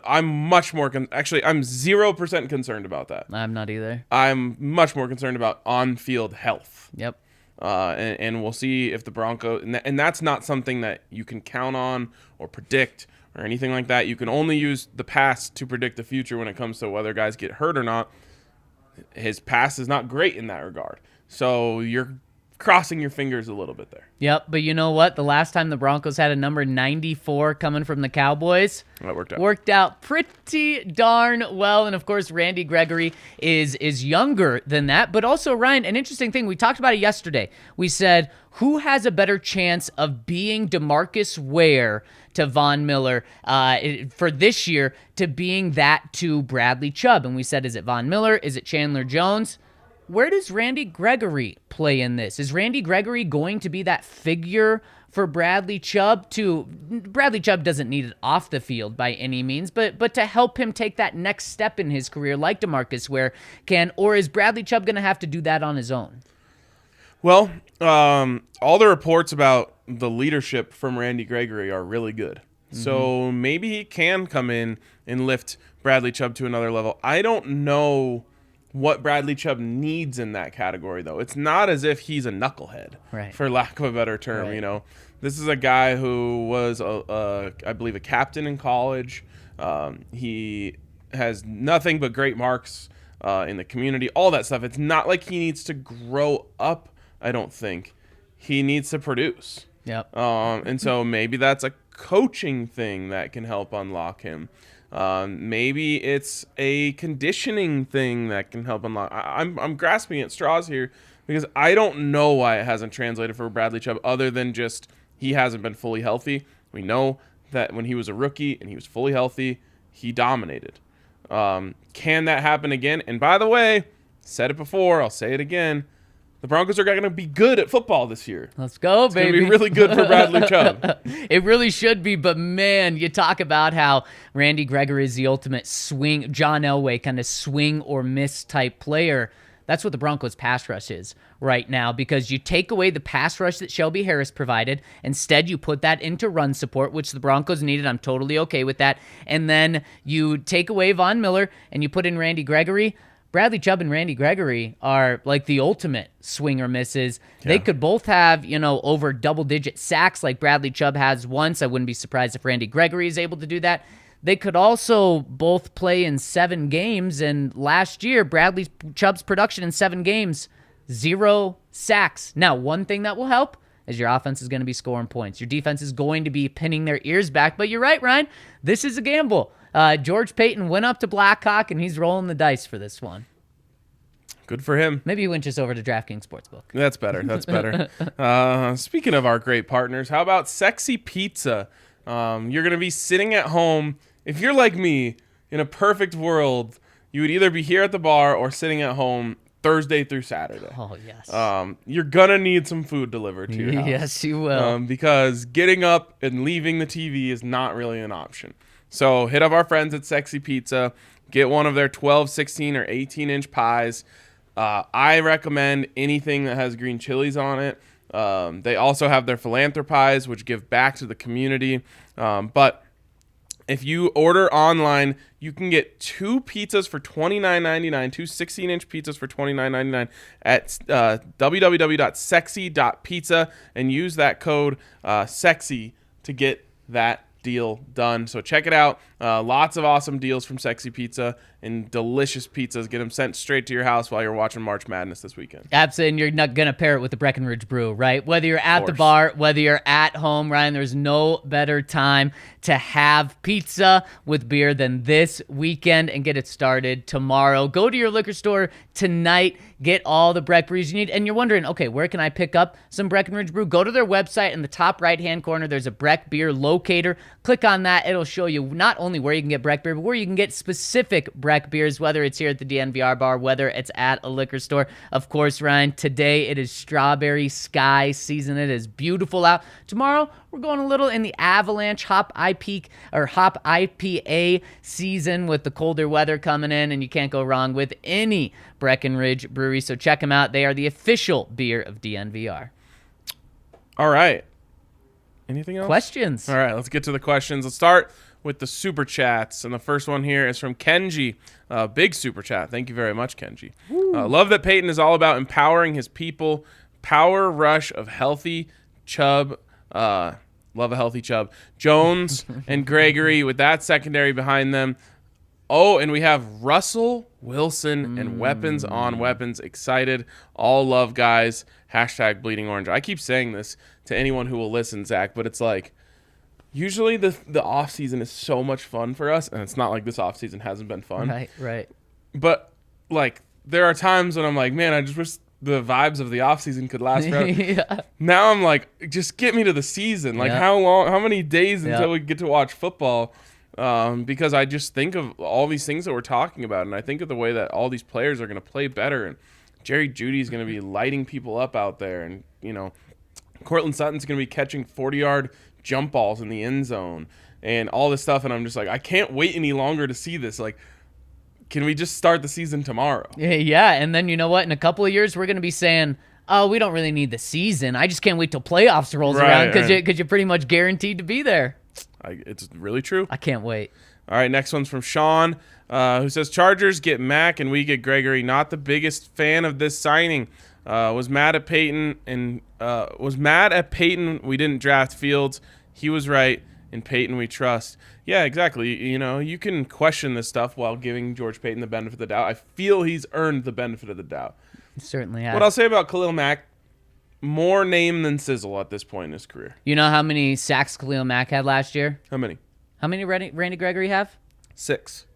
I'm much more actually I'm 0% concerned about that. I'm not either. I'm much more concerned about on-field health. Yep. And we'll see if the Broncos, and that's not something that you can count on or predict or anything like that. You can only use the past to predict the future when it comes to whether guys get hurt or not. His past is not great in that regard. So you're crossing your fingers a little bit there. Yep, but you know what? The last time the Broncos had a number 94 coming from the Cowboys, that worked out pretty darn well. And of course, Randy Gregory is younger than that. But also, Ryan, an interesting thing, we talked about it yesterday. We said, who has a better chance of being DeMarcus Ware to Von Miller for this year to being that to Bradley Chubb? And we said, is it Von Miller? Is it Chandler Jones? Where does Randy Gregory play in this? Is Randy Gregory going to be that figure for Bradley Chubb? Bradley Chubb doesn't need it off the field by any means, but to help him take that next step in his career like DeMarcus Ware can, or is Bradley Chubb going to have to do that on his own? Well, all the reports about the leadership from Randy Gregory are really good. Mm-hmm. So maybe he can come in and lift Bradley Chubb to another level. I don't know what Bradley Chubb needs in that category, though. It's not as if he's a knucklehead, right, for lack of a better term. Right. This is a guy who was, I believe, a captain in college. He has nothing but great marks in the community, all that stuff. It's not like he needs to grow up, I don't think. He needs to produce. Yep. And so maybe that's a coaching thing that can help unlock him. Maybe it's a conditioning thing that can help unlock. I'm grasping at straws here because I don't know why it hasn't translated for Bradley Chubb other than just he hasn't been fully healthy. We know that when he was a rookie and he was fully healthy, he dominated. Can that happen again? And by the way, said it before, I'll say it again. The Broncos are going to be good at football this year. Let's go, baby. It's going to be really good for Bradley Chubb. It really should be, but man, you talk about how Randy Gregory is the ultimate swing, John Elway kind of swing or miss type player. That's what the Broncos pass rush is right now, because you take away the pass rush that Shelby Harris provided. Instead, you put that into run support, which the Broncos needed. I'm totally okay with that. And then you take away Von Miller and you put in Randy Gregory. Bradley Chubb and Randy Gregory are like the ultimate swing or misses. Yeah. They could both have, over double-digit sacks like Bradley Chubb has once. I wouldn't be surprised if Randy Gregory is able to do that. They could also both play in 7 games, and last year, Chubb's production in 7 games, 0 sacks. Now, one thing that will help as your offense is going to be scoring points. Your defense is going to be pinning their ears back. But you're right, Ryan. This is a gamble. George Paton went up to Blackhawk, and he's rolling the dice for this one. Good for him. Maybe he went just over to DraftKings Sportsbook. That's better. That's better. Speaking of our great partners, how about Sexy Pizza? You're going to be sitting at home. If you're like me, in a perfect world, you would either be here at the bar or sitting at home Thursday through Saturday. Oh, yes. You're going to need some food delivered to your house. Yes, you will. Because getting up and leaving the TV is not really an option. So hit up our friends at Sexy Pizza. Get one of their 12, 16, or 18-inch pies. I recommend anything that has green chilies on it. They also have their philanthropies, which give back to the community. But if you order online, you can get 2 pizzas for $29.99, 2 16-inch pizzas for $29.99 at www.sexy.pizza, and use that code SEXY to get that deal done. So check it out. Lots of awesome deals from Sexy Pizza and delicious pizzas. Get them sent straight to your house while you're watching March Madness this weekend. Absolutely, and you're not going to pair it with the Breckenridge Brew, right? Whether you're at the bar, whether you're at home, Ryan, there's no better time to have pizza with beer than this weekend and get it started tomorrow. Go to your liquor store tonight, get all the Breck brews you need, and you're wondering, okay, where can I pick up some Breckenridge Brew? Go to their website. In the top right-hand corner, there's a Breck beer locator. Click on that. It'll show you not only where you can get Breck beer, but where you can get specific Breck beers, whether it's here at the DNVR bar, whether it's at a liquor store. Of course, Ryan, today it is strawberry sky season. It is beautiful out. Tomorrow, we're going a little in the Avalanche Hop IPA season with the colder weather coming in, and you can't go wrong with any Breckenridge Brewery. So check them out. They are the official beer of DNVR. All right. Anything else? Questions. All right, let's get to the questions. Let's start with the Super Chats. And the first one here is from Kenji. Big Super Chat. Thank you very much, Kenji. Love that Paton is all about empowering his people. Power rush of healthy Chubb. Love a healthy Chubb. Jones and Gregory with that secondary behind them. Oh, and we have Russell Wilson and weapons on weapons. Excited. All love, guys. Hashtag bleeding orange. I keep saying this to anyone who will listen, Zach, but it's like, usually the offseason is so much fun for us, and it's not like this offseason hasn't been fun. Right. But, like, there are times when I'm like, man, I just wish the vibes of the offseason could last forever. Yeah. Now I'm like, just get me to the season. Like, how many days until we get to watch football? Because I just think of all these things that we're talking about, and I think of the way that all these players are going to play better, and Jerry Jeudy's going to be lighting people up out there, and, you know, Cortland Sutton's going to be catching 40-yard jump balls in the end zone and all this stuff, and I'm just like, I can't wait any longer to see this. Like, can we just start the season tomorrow? Yeah, and then you know what? In a couple of years, we're going to be saying, oh, we don't really need the season. I just can't wait till playoffs rolls around because you're pretty much guaranteed to be there. It's really true. I can't wait. All right, next one's from Sean, who says, Chargers get Mac and we get Gregory. Not the biggest fan of this signing. Was mad at Paton we didn't draft Fields. He was right. In Paton we trust. Yeah, exactly. You know, you can question this stuff while giving George Paton the benefit of the doubt. I feel he's earned the benefit of the doubt. He certainly has. What I'll say about Khalil Mack, more name than sizzle at this point in his career. You know how many sacks Khalil Mack had last year? How many? How many Randy Gregory have? 6.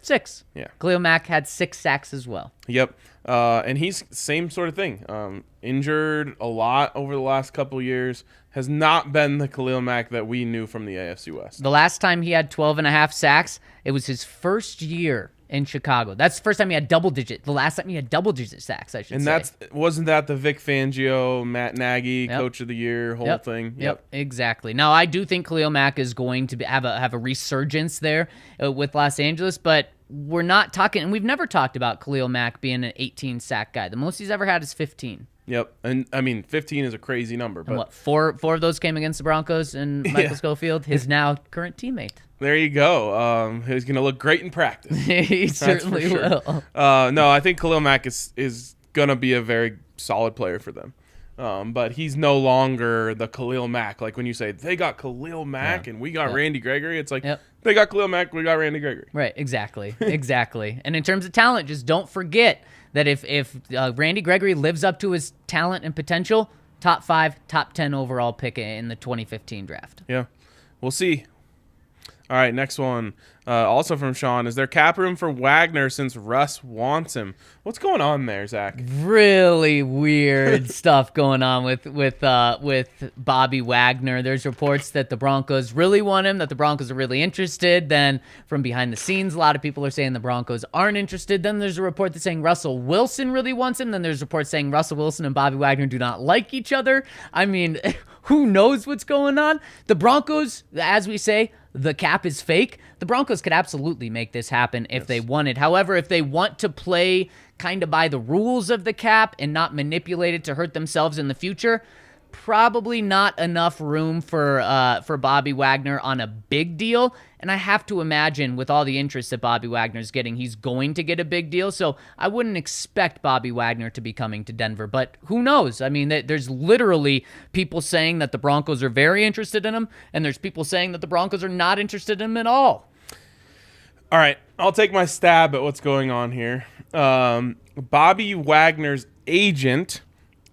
6. Yeah. Khalil Mack had 6 sacks as well. Yep. And he's same sort of thing. Injured a lot over the last couple years. Has not been the Khalil Mack that we knew from the AFC West. The last time he had 12.5 sacks, it was his first year in Chicago. That's the first time he had the last time he had double-digit sacks, I should say. And wasn't that the Vic Fangio, Matt Nagy, Coach of the Year whole thing? Yep, exactly. Now, I do think Khalil Mack is going to have a resurgence there with Los Angeles, but we're not talking, and we've never talked about Khalil Mack being an 18-sack guy. The most he's ever had is 15. Yep, and I mean 15 is a crazy number. But and what, four of those came against the Broncos and Michael Schofield, his now current teammate. There you go. He's going to look great in practice. He certainly will. No, I think Khalil Mack is going to be a very solid player for them. But he's no longer the Khalil Mack. Like when you say they got Khalil Mack and we got Randy Gregory, it's like they got Khalil Mack, we got Randy Gregory. Right, exactly. And in terms of talent, just don't forget that if Randy Gregory lives up to his talent and potential, top 5, top 10 overall pick in the 2015 draft. Yeah, we'll see. All right, next one. Also from Sean, is there cap room for Wagner since Russ wants him? What's going on there, Zach? Really weird stuff going on with Bobby Wagner. There's reports that the Broncos really want him, that the Broncos are really interested. Then from behind the scenes, a lot of people are saying the Broncos aren't interested. Then there's a report that's saying Russell Wilson really wants him. Then there's reports saying Russell Wilson and Bobby Wagner do not like each other. I mean, who knows what's going on? The Broncos, as we say, the cap is fake. The Broncos could absolutely make this happen if they wanted. However, if they want to play kind of by the rules of the cap and not manipulate it to hurt themselves in the future, probably not enough room for Bobby Wagner on a big deal. And I have to imagine with all the interest that Bobby Wagner's getting, he's going to get a big deal. So I wouldn't expect Bobby Wagner to be coming to Denver. But who knows? I mean, there's literally people saying that the Broncos are very interested in him, and there's people saying that the Broncos are not interested in him at all. All right, I'll take my stab at what's going on here. Bobby Wagner's agent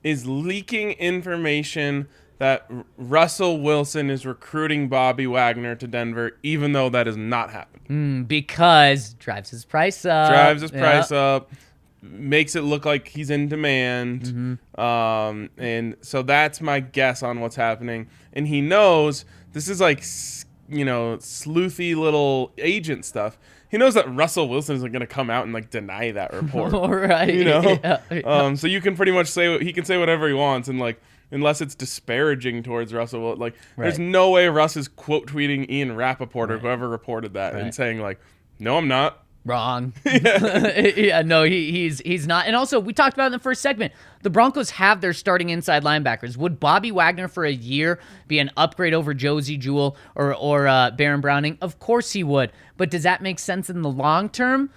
is leaking information that Russell Wilson is recruiting Bobby Wagner to Denver, even though that has not happened. Because drives his price up. Makes it look like he's in demand. And so that's my guess on what's happening. And he knows this is like, sleuthy little agent stuff. He knows that Russell Wilson isn't going to come out and like deny that report. Right. So you can pretty much he can say whatever he wants, and like unless it's disparaging towards Russell, like there's no way Russ is quote tweeting Ian Rappaport or whoever reported that and saying like, no, I'm not. Wrong. No, he's not. And also, we talked about in the first segment, the Broncos have their starting inside linebackers. Would Bobby Wagner for a year be an upgrade over Josie Jewell or Baron Browning? Of course he would. But does that make sense in the long term?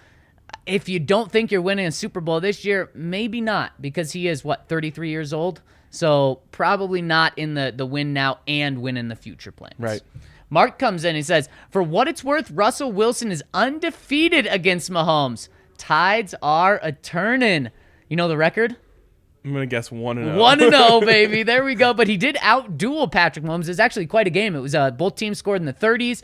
If you don't think you're winning a Super Bowl this year, maybe not, because he is, 33 years old? So probably not in the win now and win in the future plans. Right. Mark comes in and says, for what it's worth, Russell Wilson is undefeated against Mahomes. Tides are a-turnin'. You know the record? I'm going to guess 1-0. 1-0, baby. There we go. But he did out-duel Patrick Mahomes. It was actually quite a game. It was both teams scored in the 30s.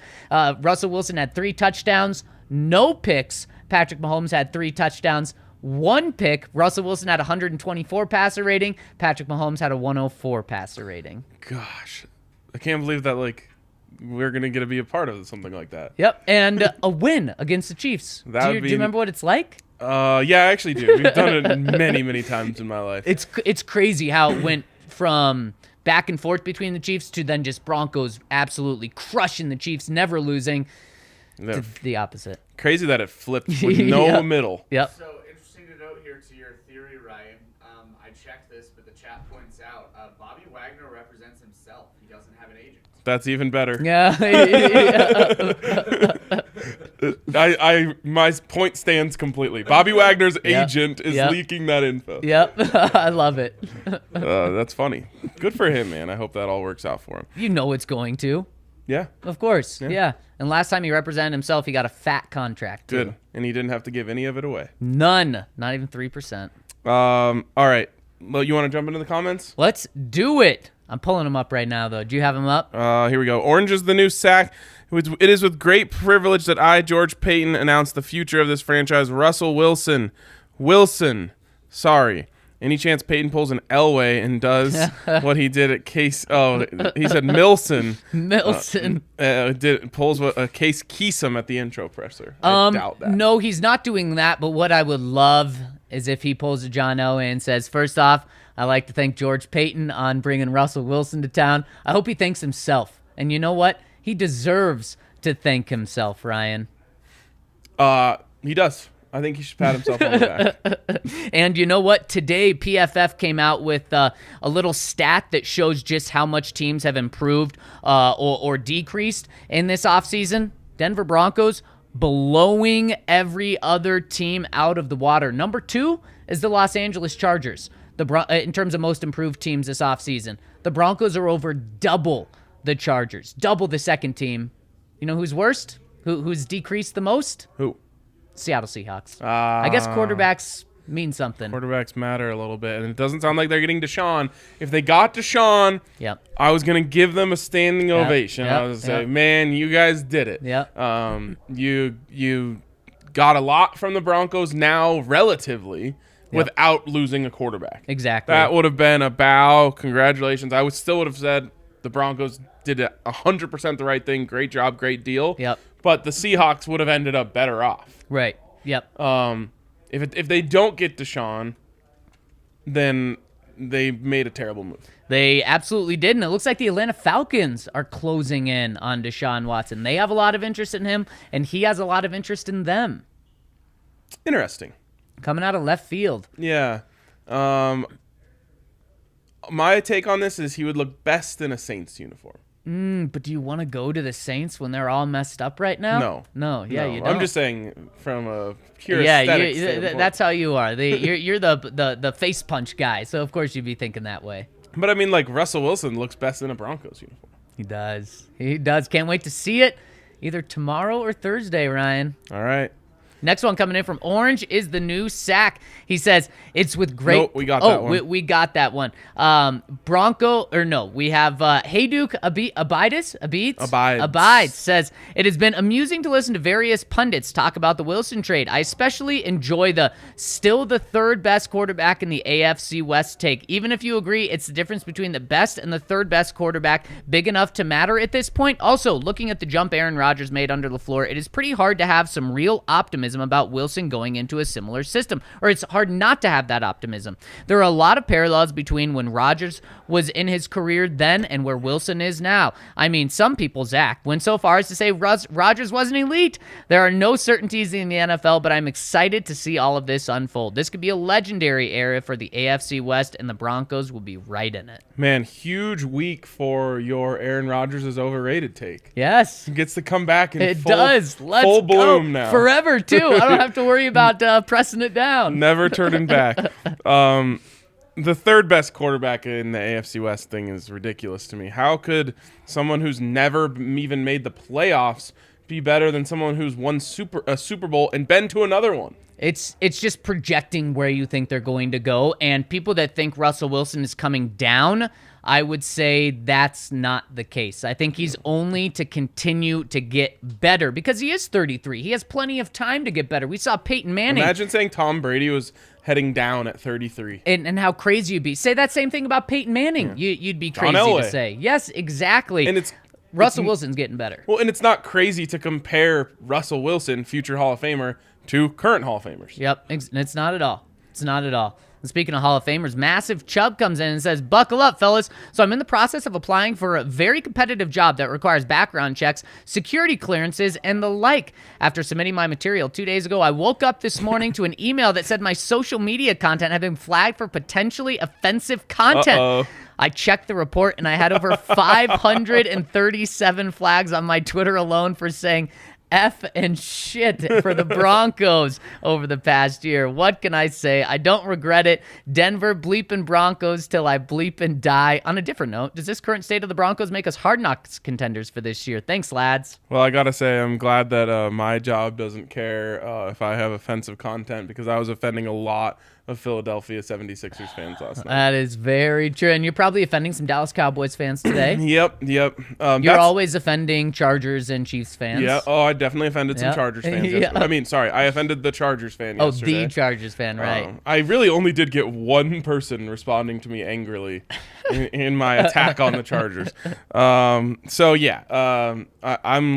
Russell Wilson had 3 touchdowns, no picks. Patrick Mahomes had 3 touchdowns, 1 pick. Russell Wilson had 124 passer rating. Patrick Mahomes had a 104 passer rating. Gosh, I can't believe that, we're going to get to be a part of something like that. Yep, and a win against the Chiefs. Do you remember what it's like? Yeah, I actually do. We've done it many, many times in my life. It's crazy how it went from back and forth between the Chiefs to then just Broncos absolutely crushing the Chiefs, never losing. The opposite. Crazy that it flipped with no middle. Yep. So interesting to note here to your theory, Ryan. I checked this, but the chat points out Bobby Wagner represents himself. He doesn't have an agent. That's even better. Yeah. My point stands completely. Bobby Wagner's agent is leaking that info. Yep. I love it. That's funny. Good for him, man. I hope that all works out for him. You know it's going to. Yeah. Of course. Yeah. And last time he represented himself, he got a fat contract, too. Good. And he didn't have to give any of it away. None. Not even 3%. All right. Well, you want to jump into the comments? Let's do it. I'm pulling them up right now, though. Do you have them up? Here we go. Orange is the new sack. It is with great privilege that I, George Paton, announce the future of this franchise. Russell Wilson. Sorry. Any chance Peyton pulls an Elway and does what he did at Case? Oh, he said Milson. Pulls a Case Keesum at the intro presser. I doubt that. No, he's not doing that. But what I would love is if he pulls a John Elway and says, first off, I'd like to thank George Paton on bringing Russell Wilson to town. I hope he thanks himself. And you know what? He deserves to thank himself, Ryan. He does. I think he should pat himself on the back. And you know what? Today, PFF came out with a little stat that shows just how much teams have improved or decreased in this offseason. Denver Broncos blowing every other team out of the water. Number 2 is the Los Angeles Chargers in terms of most improved teams this offseason. The Broncos are over double the Chargers, double the second team. You know who's worst? Who's decreased the most? Who? Seattle Seahawks. I guess quarterbacks Means something. Quarterbacks matter a little bit, and it doesn't sound like they're getting Deshaun. If they got Deshaun, I was gonna give them a standing ovation. I was gonna say, man, you guys did it. You got a lot from the Broncos now, relatively, without losing a quarterback. Exactly. That would have been a bow. Congratulations. I still would have said the Broncos did 100% the right thing. Great job, great deal. But the Seahawks would have ended up better off. Right. If they don't get Deshaun, then they made a terrible move. They absolutely did, and it looks like the Atlanta Falcons are closing in on Deshaun Watson. They have a lot of interest in him, and he has a lot of interest in them. Interesting. Coming out of left field. Yeah. My take on this is he would look best in a Saints uniform. But do you want to go to the Saints when they're all messed up right now? No. You don't. I'm just saying from a pure aesthetic standpoint. That's how you are. You're the face punch guy, so of course you'd be thinking that way. But I mean, like, Russell Wilson looks best in a Broncos uniform. He does. Can't wait to see it either tomorrow or Thursday, Ryan. All right. Next one coming in from Orange is the new sack. He says, it's with great... Nope, we got that one. We got that one. We have Hayduk Abides says, it has been amusing to listen to various pundits talk about the Wilson trade. I especially enjoy the still the third best quarterback in the AFC West take. Even if you agree it's the difference between the best and the third best quarterback big enough to matter at this point. Also, looking at the jump Aaron Rodgers made under LaFleur, it is pretty hard to have some real optimism about Wilson going into a similar system, or it's hard not to have that optimism. There are a lot of parallels between when Rodgers was in his career then and where Wilson is now. I mean, some people, Zach, went so far as to say Rodgers wasn't elite. There are no certainties in the NFL, but I'm excited to see all of this unfold. This could be a legendary era for the AFC West, and the Broncos will be right in it. Man, huge week for your Aaron Rodgers is overrated take. Yes. He gets to come back in full bloom now. Forever, too. I don't have to worry about pressing it down. Never turning back. The third best quarterback in the AFC West thing is ridiculous to me. How could someone who's never even made the playoffs be better than someone who's won a Super Bowl and been to another one? It's just projecting where you think they're going to go, and people that think Russell Wilson is coming down, I would say that's not the case. I think he's only to continue to get better because he is 33. He has plenty of time to get better. We saw Peyton Manning. Imagine saying Tom Brady was heading down at 33. And how crazy you'd be. Say that same thing about Peyton Manning. Yeah. You'd be crazy to say. Yes, exactly. And Russell Wilson's getting better. Well, and it's not crazy to compare Russell Wilson, future Hall of Famer, to current Hall of Famers. Yep, it's not at all. It's not at all. And speaking of Hall of Famers, Massive Chubb comes in and says, buckle up, fellas. So I'm in the process of applying for a very competitive job that requires background checks, security clearances, and the like. After submitting my material 2 days ago, I woke up this morning to an email that said my social media content had been flagged for potentially offensive content. Uh-oh. I checked the report, and I had over 537 flags on my Twitter alone for saying F and shit for the Broncos over the past year. What can I say? I don't regret it. Denver bleeping Broncos till I bleep and die. On a different note, does this current state of the Broncos make us Hard Knocks contenders for this year? Thanks, lads. Well, I got to say, I'm glad that my job doesn't care if I have offensive content, because I was offending a lot of Philadelphia 76ers fans last night. That is very true. And you're probably offending some Dallas Cowboys fans today. Yep. You're always offending Chargers and Chiefs fans. Yeah. Oh, I definitely offended some Chargers fans yesterday. I mean, sorry, I offended the Chargers fan yesterday. Oh, the Chargers fan, right. I really only did get one person responding to me angrily in my attack on the Chargers. I'm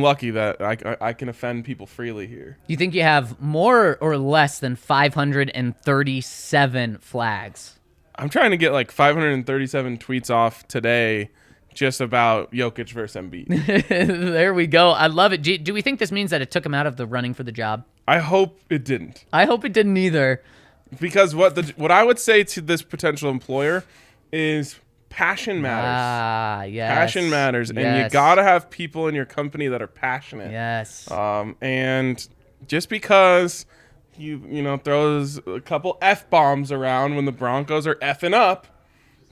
lucky that I can offend people freely here. You think you have more or less than 537 flags? I'm trying to get like 537 tweets off today just about Jokic versus Embiid. There we go. I love it. Do we think this means that it took him out of the running for the job? I hope it didn't. I hope it didn't either. Because what I would say to this potential employer is passion matters. Yes. Passion matters. Yes. And you got to have people in your company that are passionate. Yes. And just because you throws a couple F-bombs around when the Broncos are effing up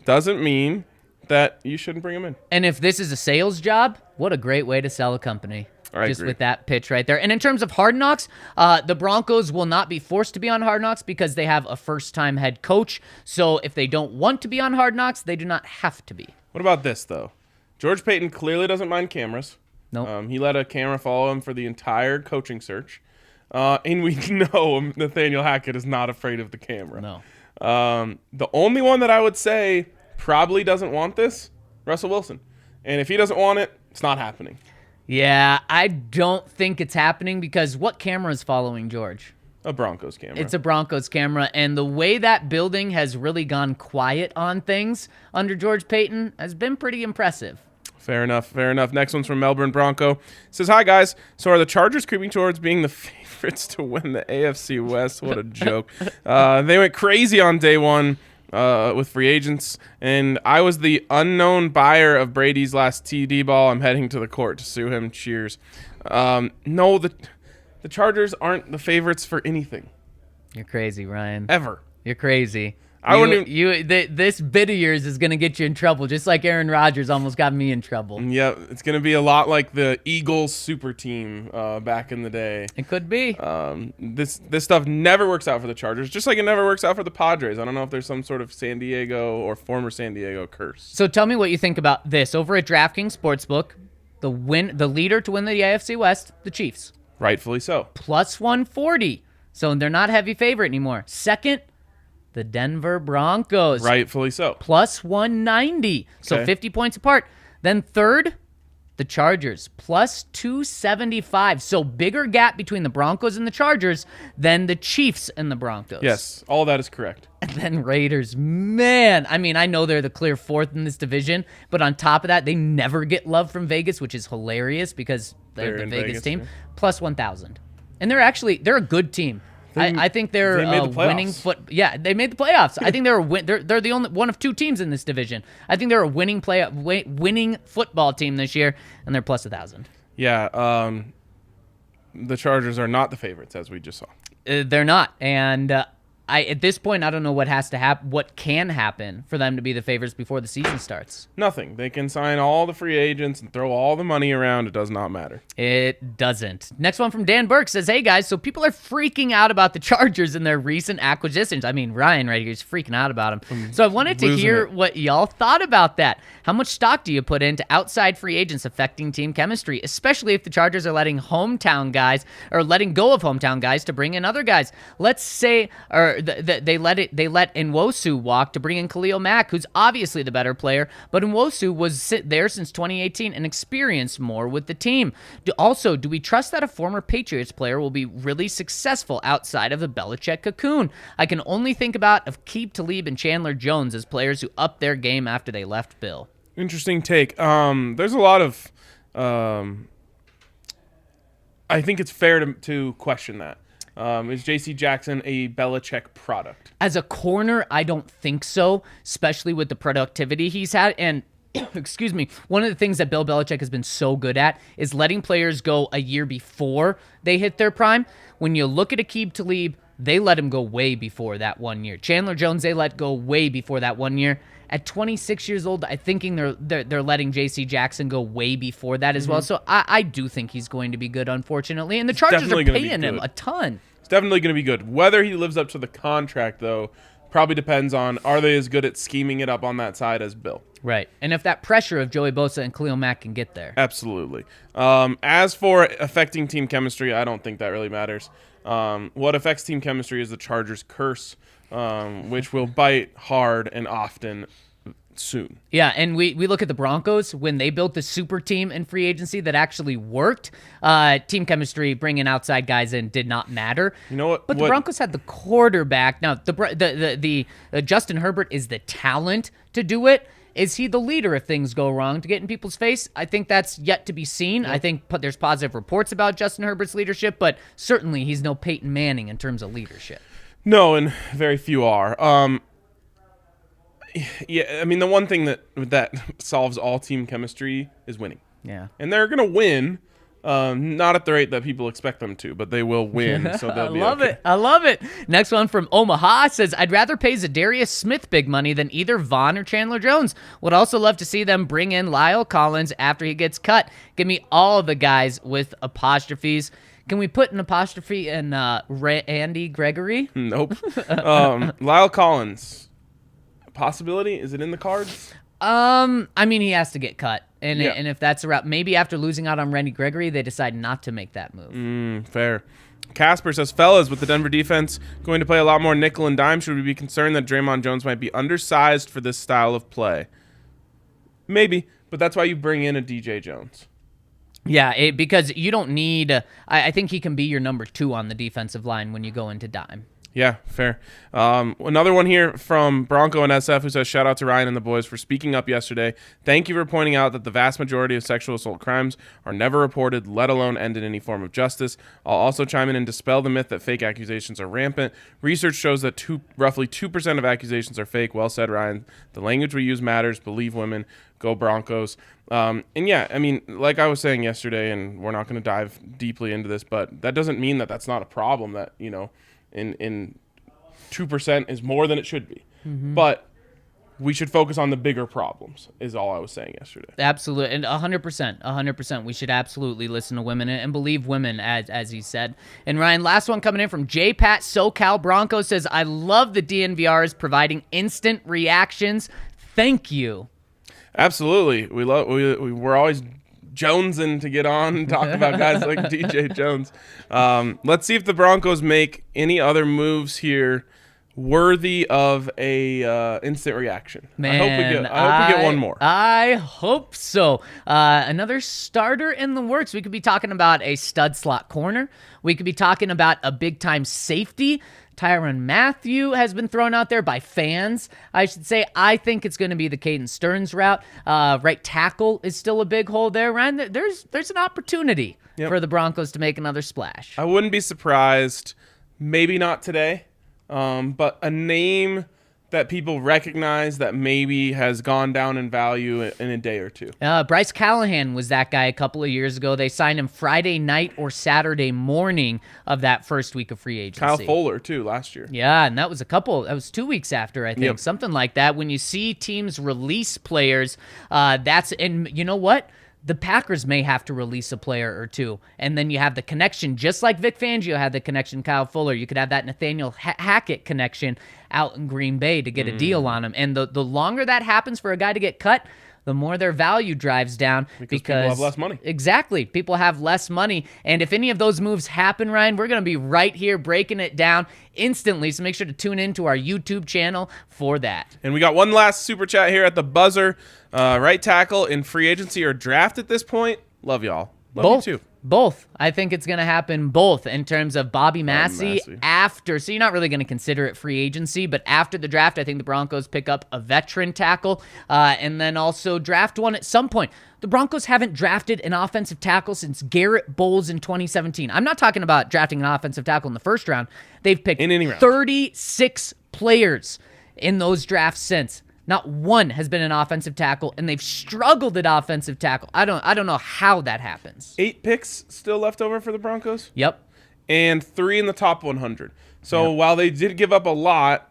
doesn't mean that you shouldn't bring them in. And if this is a sales job, what a great way to sell a company. agree. with that pitch right there. And in terms of Hard Knocks, the Broncos will not be forced to be on Hard Knocks because they have a first-time head coach. So if they don't want to be on Hard Knocks, they do not have to be. What about this, though? George Paton clearly doesn't mind cameras. Nope. He let a camera follow him for the entire coaching search. And we know Nathaniel Hackett is not afraid of the camera. No. The only one that I would say probably doesn't want this, Russell Wilson. And if he doesn't want it, it's not happening. Yeah, I don't think it's happening because what camera is following George? A Broncos camera. It's a Broncos camera, and the way that building has really gone quiet on things under George Paton has been pretty impressive. Fair enough. Next one's from Melbourne Bronco. It says, hi, guys. So are the Chargers creeping towards being the favorites to win the AFC West? What a joke. They went crazy on day one with free agents, and I was the unknown buyer of Brady's last TD ball. I'm heading to the court to sue him. Cheers. No, the Chargers aren't the favorites for anything. You're crazy, Ryan. Ever. You're crazy. I wouldn't even... This bit of yours is going to get you in trouble, just like Aaron Rodgers almost got me in trouble. Yeah, it's going to be a lot like the Eagles super team back in the day. It could be. This stuff never works out for the Chargers, just like it never works out for the Padres. I don't know if there's some sort of San Diego or former San Diego curse. So tell me what you think about this. Over at DraftKings Sportsbook, the leader to win the AFC West, the Chiefs. Rightfully so. Plus 140. So they're not heavy favorite anymore. Second, the Denver Broncos. Rightfully so. Plus 190. So Okay. 50 points apart. Then third, the Chargers. Plus 275. So bigger gap between the Broncos and the Chargers than the Chiefs and the Broncos. Yes, all that is correct. And then Raiders. Man, I mean, I know they're the clear fourth in this division, but on top of that, they never get love from Vegas, which is hilarious because they're the in Vegas Vegas, team. yeah. Plus 1,000. And they're a good team. I think they're they made the winning playoffs. Yeah, they made the playoffs. I think they're the only one of two teams in this division. I think they're a winning football team this year, and they're plus 1,000. Yeah, the Chargers are not the favorites, as we just saw. They're not, and at this point, I don't know what has to happen, what can happen for them to be the favorites before the season starts. Nothing. They can sign all the free agents and throw all the money around. It does not matter. It doesn't. Next one from Dan Burke says, hey guys, so people are freaking out about the Chargers and their recent acquisitions. I mean, Ryan right here is freaking out about them. So I wanted to hear what y'all thought about that. How much stock do you put into outside free agents affecting team chemistry, especially if the Chargers are letting hometown guys or letting go of hometown guys to bring in other guys? Let's say, or they let Nwosu walk to bring in Khalil Mack, who's obviously the better player, but Nwosu was there since 2018 and experienced more with the team. Do we trust that a former Patriots player will be really successful outside of the Belichick cocoon? I can only think about Aqib Talib and Chandler Jones as players who upped their game after they left Bill. Interesting take. There's a lot of... I think it's fair to question that. Is J.C. Jackson a Belichick product? As a corner, I don't think so, especially with the productivity he's had. And, excuse me, one of the things that Bill Belichick has been so good at is letting players go a year before they hit their prime. When you look at Aqib Talib, they let him go way before that 1 year. Chandler Jones, they let go way before that 1 year. At 26 years old, I think they're letting J.C. Jackson go way before that as well. So I do think he's going to be good, unfortunately. And the Chargers are paying him a ton. It's definitely going to be good. Whether he lives up to the contract, though, probably depends on, are they as good at scheming it up on that side as Bill? Right. And if that pressure of Joey Bosa and Khalil Mack can get there. Absolutely. As for affecting team chemistry, I don't think that really matters. What affects team chemistry is the Chargers' curse, which will bite hard and often soon. Yeah, and we look at the Broncos when they built the super team in free agency that actually worked. Team chemistry, bringing outside guys in, did not matter. You know what? But the Broncos had the quarterback. Now the Justin Herbert is the talent to do it. Is he the leader if things go wrong to get in people's face? I think that's yet to be seen. I think there's positive reports about Justin Herbert's leadership, but certainly he's no Peyton Manning in terms of leadership. No, and very few are. Yeah, I mean, the one thing that solves all team chemistry is winning. Yeah. And they're going to win Not at the rate that people expect them to, but they will win, so they'll be okay. I love it. Next one from Omaha says, I'd rather pay Zadarius Smith big money than either Vaughn or Chandler Jones. Would also love to see them bring in Lyle Collins after he gets cut. Give me all the guys with apostrophes. Can we put an apostrophe in Andy Gregory? Nope. Lyle Collins. Possibility? Is it in the cards? I mean, he has to get cut. And Yeah. and if that's a route, maybe after losing out on Randy Gregory, they decide not to make that move. Fair. Casper says, fellas, with the Denver defense going to play a lot more nickel and dime, should we be concerned that Draymond Jones might be undersized for this style of play? Maybe, but that's why you bring in a DJ Jones. Yeah, because you don't need I think he can be your number 2 on the defensive line when you go into dime. Yeah, fair. Another one here from Bronco and SF who says, shout out to Ryan and the boys for speaking up yesterday. Thank you for pointing out that the vast majority of sexual assault crimes are never reported, let alone end in any form of justice. I'll also chime in and dispel the myth that fake accusations are rampant. Research shows that roughly 2% of accusations are fake. Well said, Ryan. The language we use matters. Believe women. Go Broncos. And yeah, I mean, like I was saying yesterday, and we're not going to dive deeply into this, but that doesn't mean that that's not a problem that, you know, in 2% is more than it should be. But we should focus on the bigger problems is all I was saying yesterday. Absolutely. And 100%. We should absolutely listen to women and believe women, as he said. And Ryan, last one coming in from J. Pat SoCal Broncos says, I love the DNVR is providing instant reactions. Thank you. Absolutely. We're always jonesing to get on and talk about guys like DJ Jones. Let's see if the Broncos make any other moves here worthy of a instant reaction. Man, I hope we get one more. I hope so. Another starter in the works. We could be talking about a stud slot corner. We could be talking about a big-time safety. Tyrann Mathieu has been thrown out there by fans, I should say. I think it's going to be the Caden Stearns route. Right tackle is still a big hole there. Ryan, there's an opportunity for the Broncos to make another splash. I wouldn't be surprised. Maybe not today, but a name that people recognize that maybe has gone down in value in a day or two. Bryce Callahan was that guy a couple of years ago. They signed him Friday night or Saturday morning of that first week of free agency. Kyle Fuller, too, last year. Yeah, and that was 2 weeks after, I think. Something like that. When you see teams release players, and you know what? The Packers may have to release a player or two, and then you have the connection, just like Vic Fangio had the connection, Kyle Fuller. You could have that Nathaniel Hackett connection out in Green Bay to get a deal on him. And the longer that happens for a guy to get cut, the more their value drives down because people have less money. Exactly. People have less money. And if any of those moves happen, Ryan, we're going to be right here breaking it down instantly. So make sure to tune into our YouTube channel for that. And we got one last super chat here at the buzzer. Right tackle in free agency or draft at this point. Love y'all. Love you too. Both. I think it's going to happen both in terms of Bobby Massey after. So you're not really going to consider it free agency, but after the draft, I think the Broncos pick up a veteran tackle and then also draft one at some point. The Broncos haven't drafted an offensive tackle since Garrett Bowles in 2017. I'm not talking about drafting an offensive tackle in the first round. They've picked in any round. 36 players in those drafts since. Not one has been an offensive tackle, and they've struggled at offensive tackle. I don't know how that happens. 8 picks still left over for the Broncos? Yep. And 3 in the top 100. So while they did give up a lot,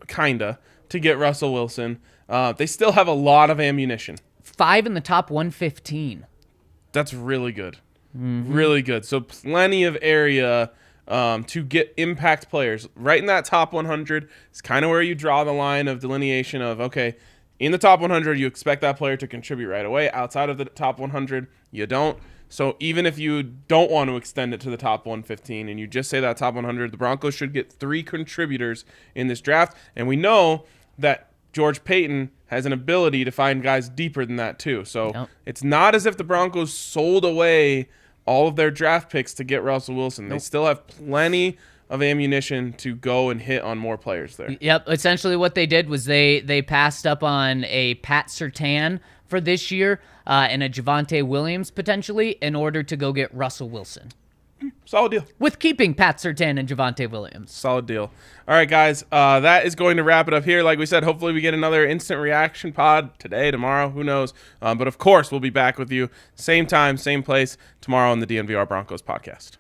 kinda, to get Russell Wilson, they still have a lot of ammunition. 5 in the top 115. That's really good. Really good. So plenty of area to get impact players. Right in that top 100 is kind of where you draw the line of delineation of, okay, in the top 100, you expect that player to contribute right away. Outside of the top 100, you don't. So even if you don't want to extend it to the top 115 and you just say that top 100, the Broncos should get 3 contributors in this draft. And we know that George Paton has an ability to find guys deeper than that too. So it's not as if the Broncos sold away all of their draft picks to get Russell Wilson. They still have plenty of ammunition to go and hit on more players there. Yep. Essentially what they did was they passed up on a Pat Surtain for this year and a Javonte Williams potentially in order to go get Russell Wilson. Solid deal. With keeping Pat Surtain and Javonte Williams. Solid deal. All right, guys. That is going to wrap it up here. Like we said, hopefully we get another instant reaction pod today, tomorrow. Who knows? But, of course, we'll be back with you same time, same place tomorrow on the DNVR Broncos podcast.